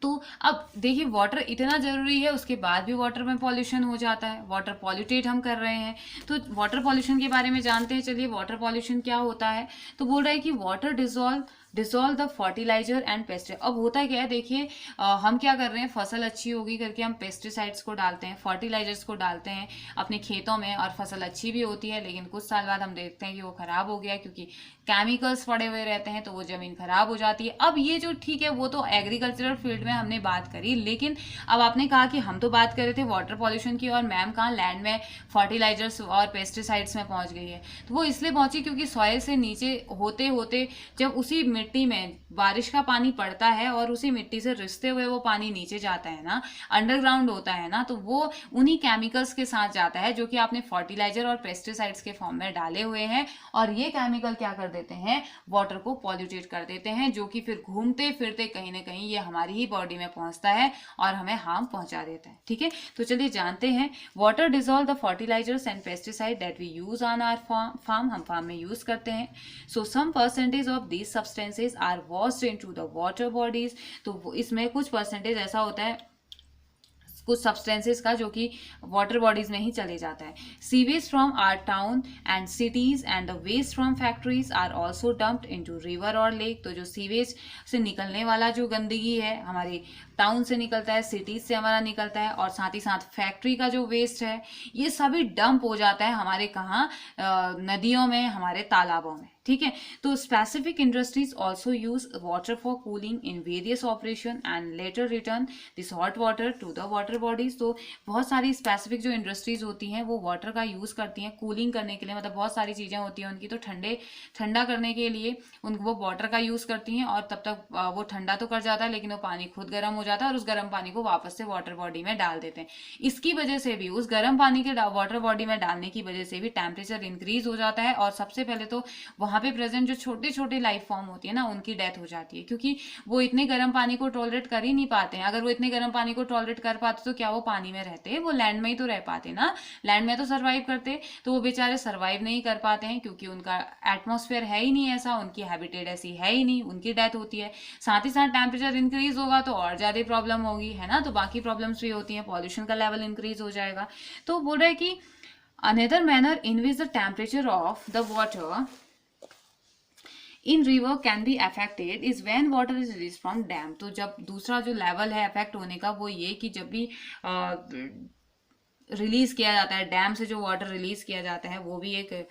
तो अब देखिए वाटर इतना जरूरी है, उसके बाद भी वाटर में पॉल्यूशन हो जाता है, वाटर पॉल्यूटेड हम कर रहे हैं। तो वाटर पॉल्यूशन के बारे में जानते हैं, चलिए वाटर पॉल्यूशन क्या होता है। तो बोल रहा है कि water dissolve the fertilizer and pesticide. अब होता क्या है, देखिए हम क्या कर रहे हैं, फसल अच्छी होगी करके हम पेस्टिसाइड्स को डालते हैं, फर्टिलाइजर्स को डालते हैं अपने खेतों में, और फसल अच्छी भी होती है, लेकिन कुछ साल बाद हम देखते हैं कि वो खराब हो गया, क्योंकि केमिकल्स पड़े हुए रहते हैं, तो वो जमीन खराब हो जाती है। अब ये जो ठीक है, वो तो एग्रीकल्चरल फील्ड में हमने बात करी, लेकिन अब आपने कहा कि हम तो बात कर रहे थे वाटर पॉल्यूशन की, और मैम कहाँ लैंड में फर्टिलाइजर्स और पेस्टिसाइड्स में पहुंच गई है। तो वो इसलिए पहुंची क्योंकि सॉइल से नीचे होते होते जब उसी मिट्टी में बारिश का पानी पड़ता है और उसी मिट्टी से रिसते हुए वो पानी नीचे जाता है ना, अंडरग्राउंड होता है ना, तो वो उन्हीं केमिकल्स के साथ जाता है जो कि आपने फर्टिलाइजर और पेस्टिसाइड्स के फॉर्म में डाले हुए हैं, और ये केमिकल क्या कर देते हैं, वाटर को पॉल्यूटेट कर देते हैं, जो कि फिर घूमते फिरते कहीं ना कहीं ये हमारी ही बॉडी में पहुंचता है और हमें हार्म पहुंचा देता है, ठीक है। तो चलिए जानते हैं, water dissolve the fertilizers and pesticide that we use on our farm, हम फार्म में यूज करते हैं। So some percentage of these substances are washed into the water bodies. तो इसमें कुछ परसेंटेज ऐसा होता है कुछ सब्सटेंसेस का जो कि वाटर बॉडीज में ही चले जाता है। Sewage from our town and cities and the waste from factories are also dumped into river और लेक। तो जो सीवेज से निकलने वाला जो गंदगी है, हमारी टाउन से निकलता है, सिटीज से हमारा निकलता है, और साथ ही साथ फैक्ट्री का जो वेस्ट है, ये सभी डंप हो जाता है हमारे कहाँ, नदियों में, हमारे तालाबों में, ठीक है। तो specific industries also use water for cooling in various operation and later return this hot water to the water bodies. तो बहुत सारी स्पेसिफिक जो इंडस्ट्रीज होती हैं वो वाटर का यूज करती हैं कूलिंग करने के लिए, मतलब बहुत सारी चीजें होती हैं उनकी, तो ठंडा करने के लिए वो वाटर का यूज करती हैं, और तब तक वो ठंडा तो कर जाता है, लेकिन वो पानी खुद गर्म हो जाता है और उस गर्म पानी को वापस से वाटर बॉडी में डाल देते हैं। इसकी वजह से भी, उस गर्म पानी के वाटर बॉडी में डालने की वजह से भी टेम्परेचर इंक्रीज हो जाता है, और सबसे पहले तो वहां पे प्रेजेंट जो छोटे छोटे लाइफ फॉर्म होती है ना, उनकी डेथ हो जाती है, क्योंकि वो इतने गर्म पानी को टॉलरेट कर ही नहीं पाते हैं। अगर वो इतने गर्म पानी को टॉलरेट कर पाते तो क्या वो पानी में रहते, वो लैंड में ही तो रह पाते ना, लैंड में तो सर्वाइव करते, तो वो बेचारे सर्वाइव नहीं कर पाते हैं, क्योंकि उनका एटमॉस्फेयर है ही नहीं ऐसा, उनकी हैबिटेट ऐसी है ही नहीं, उनकी डेथ होती है। साथ ही साथ टेम्परेचर इंक्रीज होगा तो और ज्यादा प्रॉब्लम होगी, है ना, तो बाकी प्रॉब्लम्स भी होती हैं, पॉल्यूशन का लेवल इंक्रीज हो जाएगा। तो बोल रहे हैं कि another manner in which the temperature of the water in river can be affected is when water is release from dam. तो जब दूसरा जो लेवल है अफेक्ट होने का, वो ये कि जब भी रिलीज किया जाता है, डैम से जो वाटर रिलीज किया जाता है, वो भी एक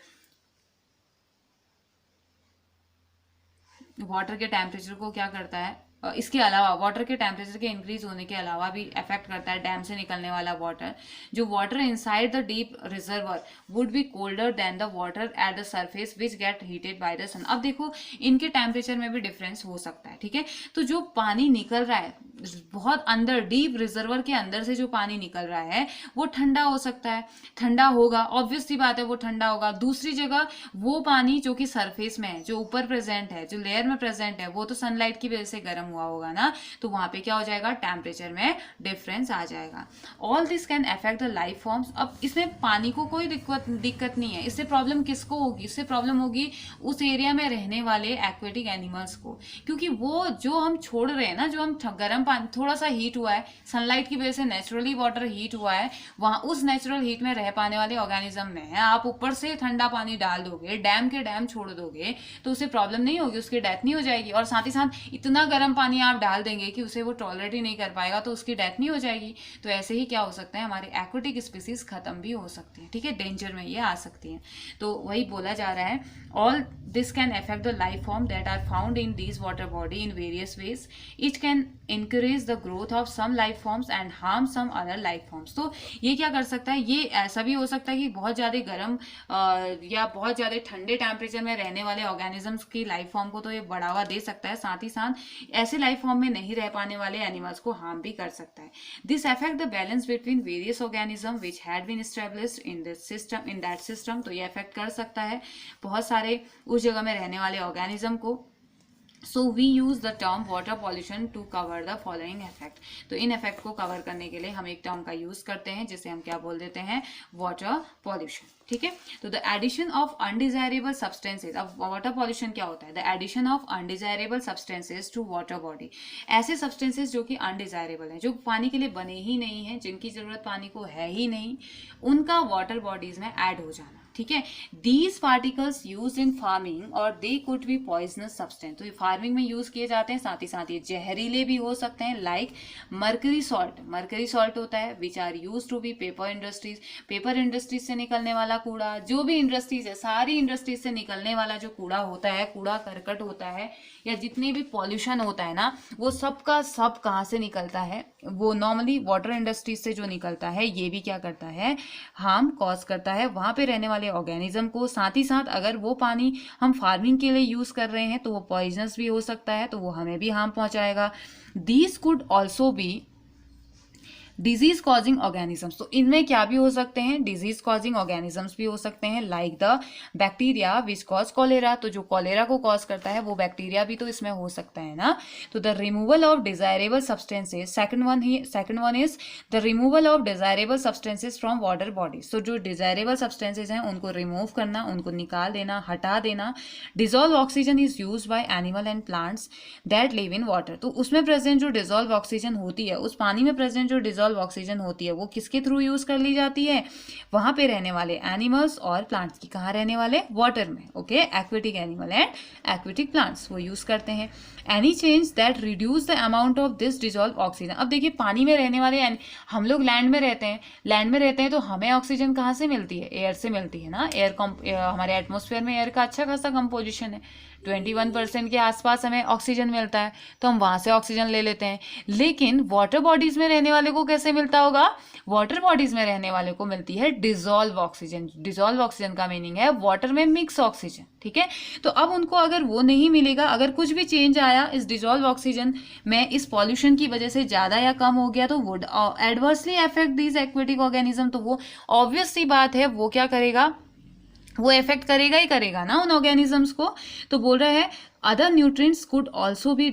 वाटर के टेम्परेचर को क्या करता है, इसके अलावा वाटर के टेम्परेचर के इंक्रीज होने के अलावा भी अफेक्ट करता है डैम से निकलने वाला वाटर। जो water inside the deep reservoir would be colder than the water at the surface which get heated by the sun. अब देखो इनके टेम्परेचर में भी डिफरेंस हो सकता है, ठीक है। तो जो पानी निकल रहा है बहुत अंदर डीप रिजर्वर के अंदर से, जो पानी निकल रहा है वो ठंडा हो सकता है, ठंडा होगा, ऑब्वियस सी बात है वो ठंडा होगा। दूसरी जगह वो पानी जो कि सरफेस में है, जो ऊपर प्रेजेंट है, जो लेयर में प्रेजेंट है, वो तो सनलाइट की वजह से गर्म हुआ होगा ना, तो वहाँ पे क्या हो जाएगा, टेम्परेचर में डिफरेंस आ जाएगा। All this can affect the life forms. अब इसमें पानी को कोई दिक्कत नहीं है, इससे प्रॉब्लम किसको होगी, इससे प्रॉब्लम होगी उस एरिया में रहने वाले एक्वेटिक एनिमल्स को, क्योंकि वो जो हम छोड़ रहे हैं ना, जो हम गर्म पानी, थोड़ा सा हीट हुआ है सनलाइट की वजह से, नेचुरली वाटर हीट हुआ है, वहां उस नेचुरल हीट में रह पाने वाले ऑर्गेनिज्म में आप ऊपर से ठंडा पानी डाल दोगे, डैम के डैम छोड़ दोगे, तो उसे प्रॉब्लम नहीं होगी, उसकी डेथ नहीं हो जाएगी। और साथ ही साथ इतना गर्म पानी आप डाल देंगे कि उसे वो टॉलरेट ही नहीं कर पाएगा, तो उसकी डेथ नहीं हो जाएगी। तो ऐसे ही क्या हो सकता है, हमारे एक्वेटिक स्पीसीज खत्म भी हो सकती है, ठीक है, डेंजर में ये आ सकती है। तो वही बोला जा रहा है, all this can affect the life form that are found in these water body in various ways. It can increase the growth of some life forms and harm some other life forms. तो ये क्या कर सकता है, ये ऐसा भी हो सकता है कि बहुत ज़्यादा गर्म या बहुत ज़्यादा ठंडे टेम्परेचर में रहने वाले ऑर्गेनिजम्स की लाइफ फॉर्म को तो ये बढ़ावा दे सकता है, साथ ही साथ ऐसे लाइफ फॉर्म में नहीं रह पाने वाले एनिमल्स को हार्म भी कर सकता है। This affect the balance between various organism which had been established in this system, in that system. तो ये अफेक्ट कर सकता है बहुत सारे उस जगह में रहने वाले ऑर्गेनिज्म को। So we use the term water pollution to cover the following effect. तो इन इफेक्ट को कवर करने के लिए हम एक टर्म का यूज करते हैं जिसे हम क्या बोल देते हैं, वाटर पॉल्यूशन, ठीक है। तो the addition of undesirable substances, अब वाटर पॉल्यूशन क्या होता है, the addition of undesirable substances to water body. ऐसे सब्सटेंसेज जो कि अनडिजायरेबल हैं, जो पानी के लिए बने ही नहीं है, जिनकी जरूरत पानी को है ही नहीं, उनका वाटर बॉडीज में ऐड हो जाना, ठीक है। These particles use in farming और they could be poisonous substance. तो ये फार्मिंग में यूज किए जाते हैं, साथ ही साथ ये जहरीले भी हो सकते हैं, like mercury salt. Mercury salt होता है which are use to be paper industries. Paper industries से निकलने वाला कूड़ा, जो भी इंडस्ट्रीज है, सारी इंडस्ट्रीज से निकलने वाला जो कूड़ा होता है, कूड़ा करकट होता है, या जितनी भी पॉल्यूशन होता है ना, वो सब का सब कहाँ से निकलता है, वो नॉर्मली वाटर इंडस्ट्रीज से जो निकलता है, ये भी क्या करता है, हार्म कॉज करता है वहां पे रहने वाले ऑर्गेनिज्म को। साथ ही साथ अगर वो पानी हम फार्मिंग के लिए यूज कर रहे हैं तो वो पॉइजनस भी हो सकता है, तो वो हमें भी हार्म पहुंचाएगा। These could also be disease causing organisms. तो इनमें क्या भी हो सकते हैं, डिजीज कॉजिंग ऑर्गेनिजम्स भी हो सकते हैं, like the bacteria which cause cholera. तो जो कॉलेरा को कॉज करता है वो बैक्टीरिया भी तो इसमें हो सकता है ना। तो the removal of desirable substances, second one is the removal of desirable substances from water bodies. तो जो डिजायरेबल सब्सटेंसेज हैं उनको रिमूव करना, उनको निकाल देना, हटा देना। Dissolve oxygen is use by animal and plants that live in water. तो उसमें प्रेजेंट जो डिजोल्व ऑक्सीजन होती है, उस पानी में प्रेजेंट जो डिजोल्व ऑक्सीजन होती है, वो किसके थ्रू यूज कर ली जाती है, वहां पे रहने वाले एनिमल्स और प्लांट्स की। कहाँ रहने वाले, वाटर में, okay, aquatic animal and aquatic plants वो यूज करते हैं। Any change that reduce the amount of this dissolve oxygen. अब देखिए पानी में रहने वाले, हम लोग लैंड में रहते हैं, तो हमें ऑक्सीजन कहाँ से मिलती है, एयर से मिलती है ना। हमारे एटमॉस्फेयर में एयर का अच्छा खासा कंपोजिशन है, 21% के आसपास हमें ऑक्सीजन मिलता है, तो हम वहां से ऑक्सीजन ले लेते हैं। लेकिन वाटर बॉडीज में रहने वाले को कैसे मिलता होगा, वाटर बॉडीज में रहने वाले को मिलती है डिजोल्व ऑक्सीजन। डिजोल्व ऑक्सीजन का मीनिंग है वाटर में मिक्स ऑक्सीजन, ठीक है। तो अब उनको अगर वो नहीं मिलेगा, अगर कुछ भी चेंज आया इस डिजोल्व ऑक्सीजन में, इस पॉल्यूशन की वजह से ज्यादा या कम हो गया, तो would adversely affect these aquatic organism. तो वो ऑब्वियस सी बात है, वो क्या करेगा, वो इफेक्ट करेगा ही करेगा ना उन ऑर्गेनिजम्स को। तो बोल रहा है other nutrients could also be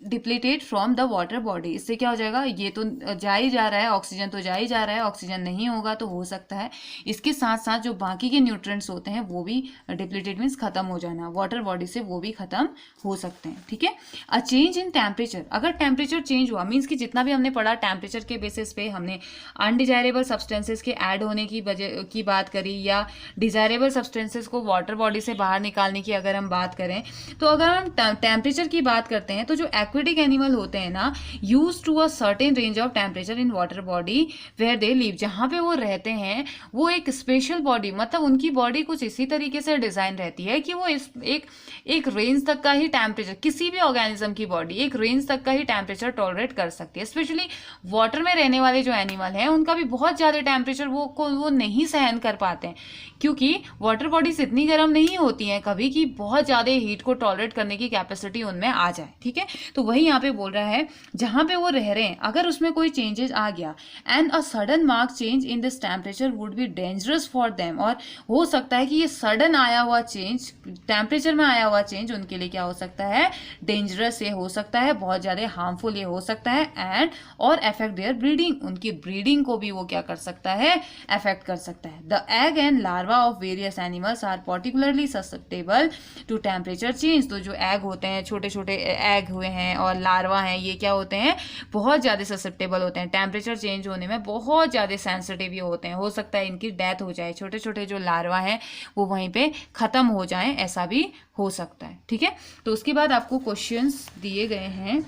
depleted from the water body. इससे क्या हो जाएगा, ये तो जा ही जा रहा है, ऑक्सीजन तो जा ही जा रहा है, ऑक्सीजन नहीं होगा तो हो सकता है इसके साथ साथ जो बाकी के न्यूट्रिएंट्स होते हैं वो भी डिप्लीटेड मीन्स खत्म हो जाना, वाटर बॉडी से वो भी खत्म हो सकते हैं, ठीक है। अ चेंज इन टेम्परेचर, अगर टेम्परेचर चेंज हुआ, मीन्स कि जितना भी हमने पढ़ा टेम्परेचर के बेसिस पे हमने अनडिजायरेबल सब्सटेंसेज के ऐड होने की बात करी, या डिजायरेबल सब्सटेंसेज को वाटर बॉडी से बाहर निकालने की अगर हम बात करें, तो अगर हम टेम्परेचर की बात करते हैं, तो जो एक्वेटिक एनिमल होते हैं ना, use to a certain range of temperature in water body where they live, जहां पे वो रहते हैं वो एक स्पेशल बॉडी, मतलब उनकी बॉडी कुछ इसी तरीके से डिजाइन रहती है कि वो एक रेंज तक का ही टेम्परेचर, किसी भी ऑर्गेनिज्म की बॉडी एक रेंज तक का ही टेम्परेचर टॉलरेट कर सकती है। स्पेशली वाटर में रहने वाले जो एनिमल हैं उनका भी बहुत ज्यादा टेम्परेचर वो नहीं सहन कर पाते हैं, क्योंकि वाटर बॉडीज इतनी गर्म नहीं होती हैं कभी कि बहुत ज्यादा हीट को टॉलरेट करने की कैपेसिटी उनमें आ जाए, ठीक है। तो वही यहाँ पे बोल रहा है जहाँ पे वो रह रहे हैं अगर उसमें कोई चेंजेस आ गया and a sudden mark change in this temperature would be dangerous for them, और हो सकता है कि ये सडन आया हुआ चेंज, टेम्परेचर में आया हुआ चेंज उनके लिए क्या हो सकता है, डेंजरस ये हो सकता है, बहुत ज़्यादा हार्मफुल ये हो सकता है, एंड और अफेक्ट देयर ब्रीडिंग, उनकी ब्रीडिंग को भी वो क्या कर सकता है, अफेक्ट कर सकता है। The egg and larva of various animals are particularly susceptible to temperature change. तो जो एग होते हैं, छोटे छोटे एग हुए हैं और लार्वा हैं, ये क्या होते हैं, बहुत ज़्यादा ससेप्टेबल होते हैं, टेम्परेचर चेंज होने में बहुत ज़्यादा सेंसिटिव ये होते हैं, हो सकता है इनकी डेथ हो जाए, छोटे छोटे जो लार्वा हैं वो वहीं पे ख़त्म हो जाएं, ऐसा भी हो सकता है। ठीक है, तो उसके बाद आपको क्वेश्चंस दिए गए हैं,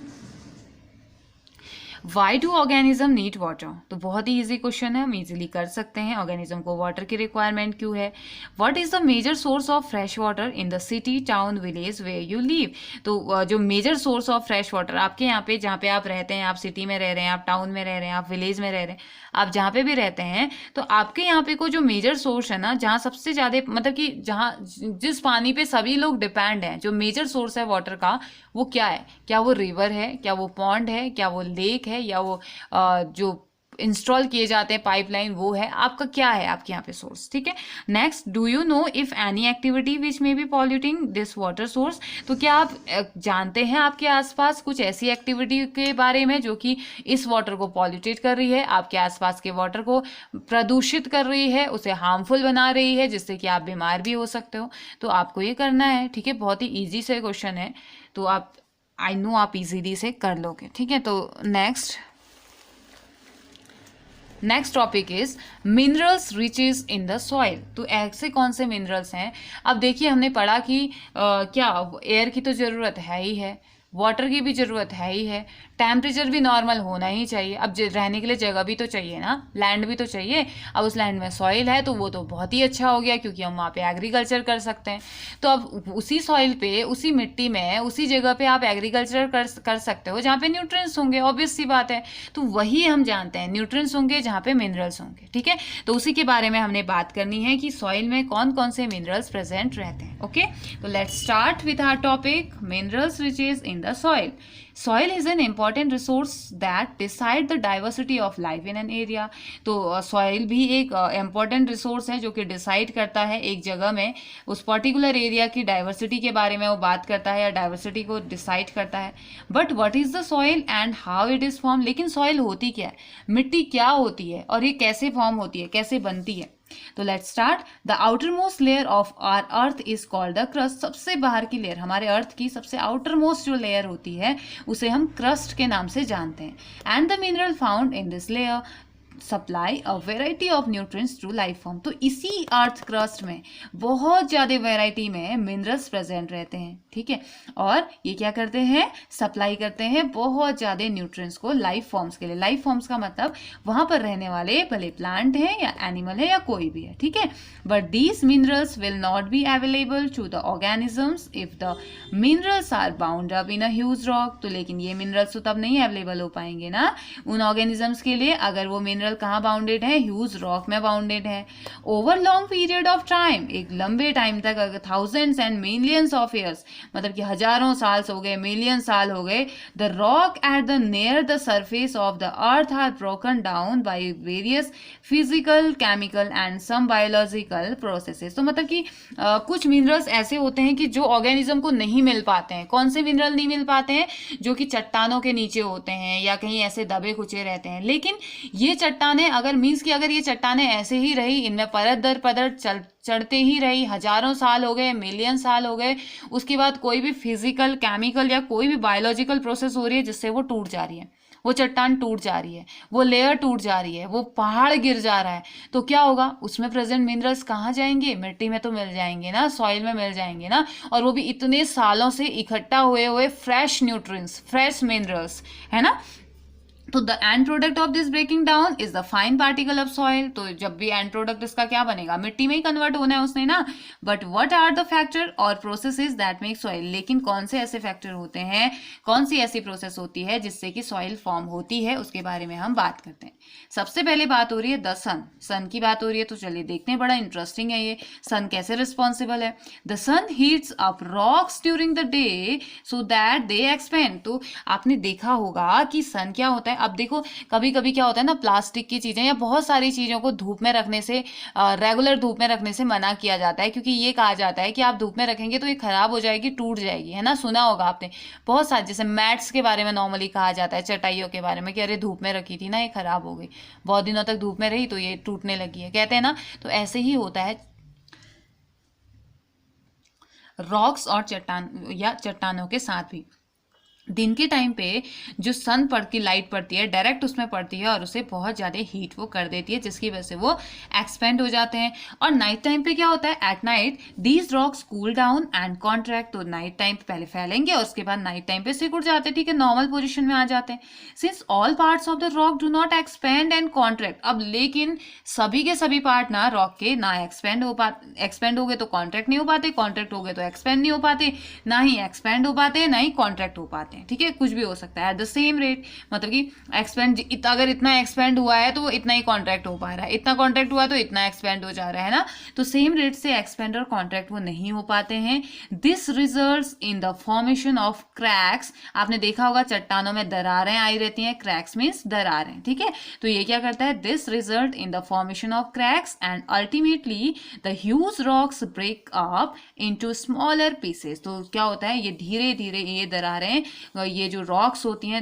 why do organism need water, तो बहुत ही इजी क्वेश्चन है, हम इजीली कर सकते हैं। ऑर्गेनिज्म को वाटर की रिक्वायरमेंट क्यों है? What is the major source of fresh water in the city town village where you live, तो जो major source of fresh water आपके यहाँ पे, जहाँ पे आप रहते हैं, आप सिटी में रह रहे हैं, आप टाउन में रह रहे हैं, आप विलेज में रह रहे हैं, आप जहाँ पे भी रहते हैं, तो आपके यहाँ पे को जो मेजर सोर्स है ना, जहाँ सबसे ज़्यादा मतलब कि जहाँ जिस पानी पे सभी लोग डिपेंड हैं, जो मेजर सोर्स है वाटर का, वो क्या है? क्या वो रिवर है, क्या वो पॉन्ड है, क्या वो लेक है, या वो जो इंस्टॉल किए जाते हैं पाइपलाइन वो है? आपका क्या है आपके यहाँ पे सोर्स? ठीक है, next, do you know if any activity which may be polluting this water source, तो क्या आप जानते हैं आपके आसपास कुछ ऐसी एक्टिविटी के बारे में जो कि इस वाटर को पॉल्यूटेट कर रही है, आपके आसपास के वाटर को प्रदूषित कर रही है, उसे हार्मफुल बना रही है, जिससे कि आप बीमार भी हो सकते हो? तो आपको ये करना है। ठीक है, बहुत ही ईजी से क्वेश्चन है, तो आप, आई नो आप इजीली से कर लोगे। ठीक है, तो next topic is minerals riches in the soil. तो ऐसे कौन से मिनरल्स हैं? अब देखिए, हमने पढ़ा कि क्या एयर की तो ज़रूरत है ही है, वाटर की भी ज़रूरत है ही है, टेम्परेचर भी नॉर्मल होना ही चाहिए, अब रहने के लिए जगह भी तो चाहिए ना, लैंड भी तो चाहिए। अब उस लैंड में सॉइल है तो वो तो बहुत ही अच्छा हो गया, क्योंकि हम वहाँ पे एग्रीकल्चर कर सकते हैं। तो अब उसी सॉइल पे, उसी मिट्टी में, उसी जगह पे आप एग्रीकल्चर कर सकते हो जहाँ पे न्यूट्रिएंट्स होंगे, ऑब्वियस सी बात है। तो वही हम जानते हैं, न्यूट्रिएंट्स होंगे जहाँ पे मिनरल्स होंगे। ठीक है, तो उसी के बारे में हमने बात करनी है कि सॉइल में कौन कौन से मिनरल्स प्रेजेंट रहते हैं। ओके, तो let's start with our topic, minerals riches in the soil. Soil is an important resource that decide the diversity of life in an area. तो soil भी एक important resource है जो कि decide करता है एक जगह में उस particular area की diversity के बारे में वो बात करता है, या diversity को decide करता है। But what is the soil and how it is formed? लेकिन soil होती क्या है, मिट्टी क्या होती है, और ये कैसे form होती है, कैसे बनती है? तो let's start. The outermost layer of our earth is called the crust. सबसे बाहर की लेयर, हमारे अर्थ की सबसे आउटर मोस्ट जो लेयर होती है उसे हम क्रस्ट के नाम से जानते हैं। And the mineral found in this layer supply a variety of nutrients to life form. तो इसी अर्थ क्रस्ट में बहुत ज़्यादा वेराइटी में मिनरल्स प्रेजेंट रहते हैं। ठीक है, और ये क्या करते हैं, सप्लाई करते हैं बहुत ज़्यादा न्यूट्रिएंट्स को लाइफ फॉर्म्स के लिए। लाइफ फॉर्म्स का मतलब वहाँ पर रहने वाले, भले प्लांट है या एनिमल है या कोई भी है। ठीक है, but these minerals will not be available to the organisms if the minerals are bound up in a huge rock. तो लेकिन ये मिनरल्स तो तब नहीं अवेलेबल हो पाएंगे ना उन ऑर्गेनिजम्स के लिए अगर वो मिनरल कहाँ बाउंडेड है, ह्यूज रॉक में बाउंडेड है। Over long period of time, एक लंबे टाइम तक, अगर thousands and millions of years, मतलब कि हजारों साल हो गए, मिलियन साल हो गए, the rock at the near the surface of the earth are broken down by various physical, chemical and some biological processes. तो मतलब कि कुछ मिनरल्स ऐसे होते हैं कि जो ऑर्गेनिज्म को नहीं मिल पाते हैं। कौन से मिनरल नहीं मिल पाते हैं? जो कि चट्टानों के नीचे होते हैं या कहीं ऐसे दबे कुचे रहते हैं। लेकिन ये चट्टानें अगर अगर ये चट्टानें ऐसे ही रही, इनमें परत दर परत चढ़ते ही रही, हजारों साल हो गए, मिलियन साल हो गए, उसके बाद कोई भी फिजिकल, केमिकल या कोई भी बायोलॉजिकल प्रोसेस हो रही है जिससे वो टूट जा रही है, वो चट्टान टूट जा रही है, वो लेयर टूट जा रही है, वो पहाड़ गिर जा रहा है, तो क्या होगा? उसमें प्रेजेंट मिनरल्स कहाँ जाएंगे? मिट्टी में तो मिल जाएंगे ना, सॉइल में मिल जाएंगे ना, और वो भी इतने सालों से इकट्ठा हुए फ्रेश न्यूट्रिएंट्स, फ्रेश मिनरल्स, है ना। तो the end product of this breaking down is the fine particle of soil. तो जब भी एंड प्रोडक्ट इसका क्या बनेगा, मिट्टी में ही कन्वर्ट होना है उसने ना। But what are the factor और प्रोसेसेस दैट मेक सॉइल, लेकिन कौन से ऐसे फैक्टर होते हैं, कौन सी ऐसी प्रोसेस होती है जिससे कि सॉइल फॉर्म होती है, उसके बारे में हम बात करते हैं। सबसे पहले बात हो रही है द सन, सन की बात हो रही है। तो चलिए देखते हैं, बड़ा इंटरेस्टिंग है ये, सन कैसे रिस्पॉन्सिबल है। The sun heats up rocks during the day so that they expand. तो आपने देखा होगा कि सन क्या होता है। अब देखो कभी कभी क्या होता है ना, प्लास्टिक की चीजें या बहुत सारी चीजों को धूप में रखने से, रेगुलर धूप में रखने से मना किया जाता है, क्योंकि ये कहा जाता है कि आप धूप में रखेंगे तो ये खराब हो जाएगी, टूट जाएगी, है ना। सुना होगा आपने बहुत सारे, जैसे मैट्स के बारे में नॉर्मली कहा जाता है, चटाइयों के बारे में, कि अरे धूप में रखी थी ना, ये खराब हो गई, बहुत दिनों तक धूप में रही तो ये टूटने लगी है, कहते हैं ना। तो ऐसे ही होता है रॉक्स और चट्टान या चट्टानों के साथ भी। दिन के टाइम पे जो सन की लाइट पड़ती है डायरेक्ट उसमें पड़ती है और उसे बहुत ज़्यादा हीट वो कर देती है, जिसकी वजह से वो एक्सपेंड हो जाते हैं। और नाइट टाइम पे क्या होता है, at night these rocks cool down and contract. तो नाइट टाइम पे पहले फैलेंगे और उसके बाद नाइट टाइम पे सिकुड़ जाते हैं, ठीक है, नॉर्मल पोजिशन में आ जाते हैं। Since all parts of the rock do not expand and contract, अब लेकिन सभी के सभी पार्ट ना रॉक के ना एक्सपेंड हो गए तो कॉन्ट्रैक्ट नहीं हो पाते, कॉन्ट्रैक्ट हो गए तो एक्सपेंड नहीं हो पाते, ना ही एक्सपेंड हो पाते ना ही कॉन्ट्रैक्ट हो पाते, ठीक है, कुछ भी हो सकता है एट द सेम रेट। मतलब कि एक्सपेंड अगर इतना एक्सपेंड हुआ है तो वो इतना ही कॉन्ट्रैक्ट हो पा रहा है, इतना कॉन्ट्रैक्ट हुआ तो इतना एक्सपेंड हो जा रहा है ना। तो सेम रेट से एक्सपेंड और कॉन्ट्रैक्ट वो नहीं हो पाते हैं। This results in the formation of cracks. आपने देखा होगा चट्टानों में दरारें आई रहती हैं, क्रैक्स मीन्स दरारें, ठीक है। तो ये क्या करता है, this result in the formation of cracks and ultimately the huge rocks break up into smaller pieces. तो क्या होता है, ये धीरे धीरे ये दरारें, ये जो रॉक्स होती हैं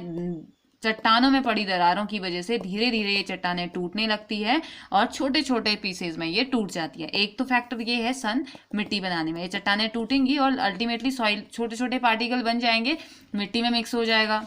चट्टानों में पड़ी दरारों की वजह से धीरे धीरे ये चट्टानें टूटने लगती है और छोटे छोटे पीसेज में ये टूट जाती है। एक तो फैक्टर ये है सन मिट्टी बनाने में, ये चट्टानें टूटेंगी और अल्टीमेटली सॉइल छोटे छोटे पार्टिकल बन जाएंगे, मिट्टी में मिक्स हो जाएगा।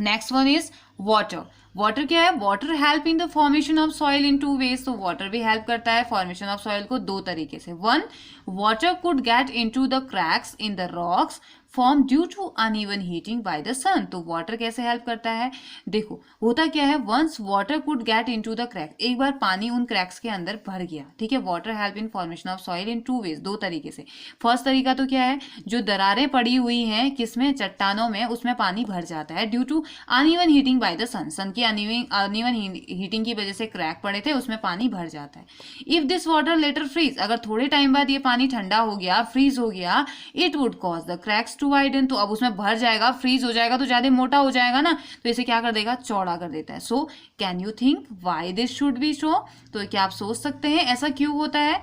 Next one is water. Water क्या है, water help in the formation of soil in 2 ways। तो वाटर भी हेल्प करता है फॉर्मेशन ऑफ सॉइल को 2 तरीके से। One, water could get into the cracks in the rocks form due to uneven heating by the sun. तो वाटर कैसे हेल्प करता है, देखो होता क्या है, once water could get into the crack, एक बार पानी उन क्रैक्स के अंदर भर गया, ठीक है। Water help in formation of soil in 2 ways, 2 तरीके से। फर्स्ट तरीका तो क्या है, जो दरारें पड़ी हुई हैं किसमें, चट्टानों में, उसमें पानी भर जाता है due to uneven heating by the sun. Sun की अनइवन हीटिंग की वजह से क्रैक पड़े थे, उसमें पानी भर जाता है। If this water later freeze, अगर थोड़े टाइम बाद ये पानी ठंडा हो गया, फ्रीज हो गया, it would cause the cracks to widen. तो अब उसमें भर जाएगा, फ्रीज हो जाएगा तो ज्यादा मोटा हो जाएगा ना, तो इसे क्या कर देगा, चौड़ा कर देता है। So can you think why this should be so. तो क्या आप सोच सकते हैं ऐसा क्यों होता है।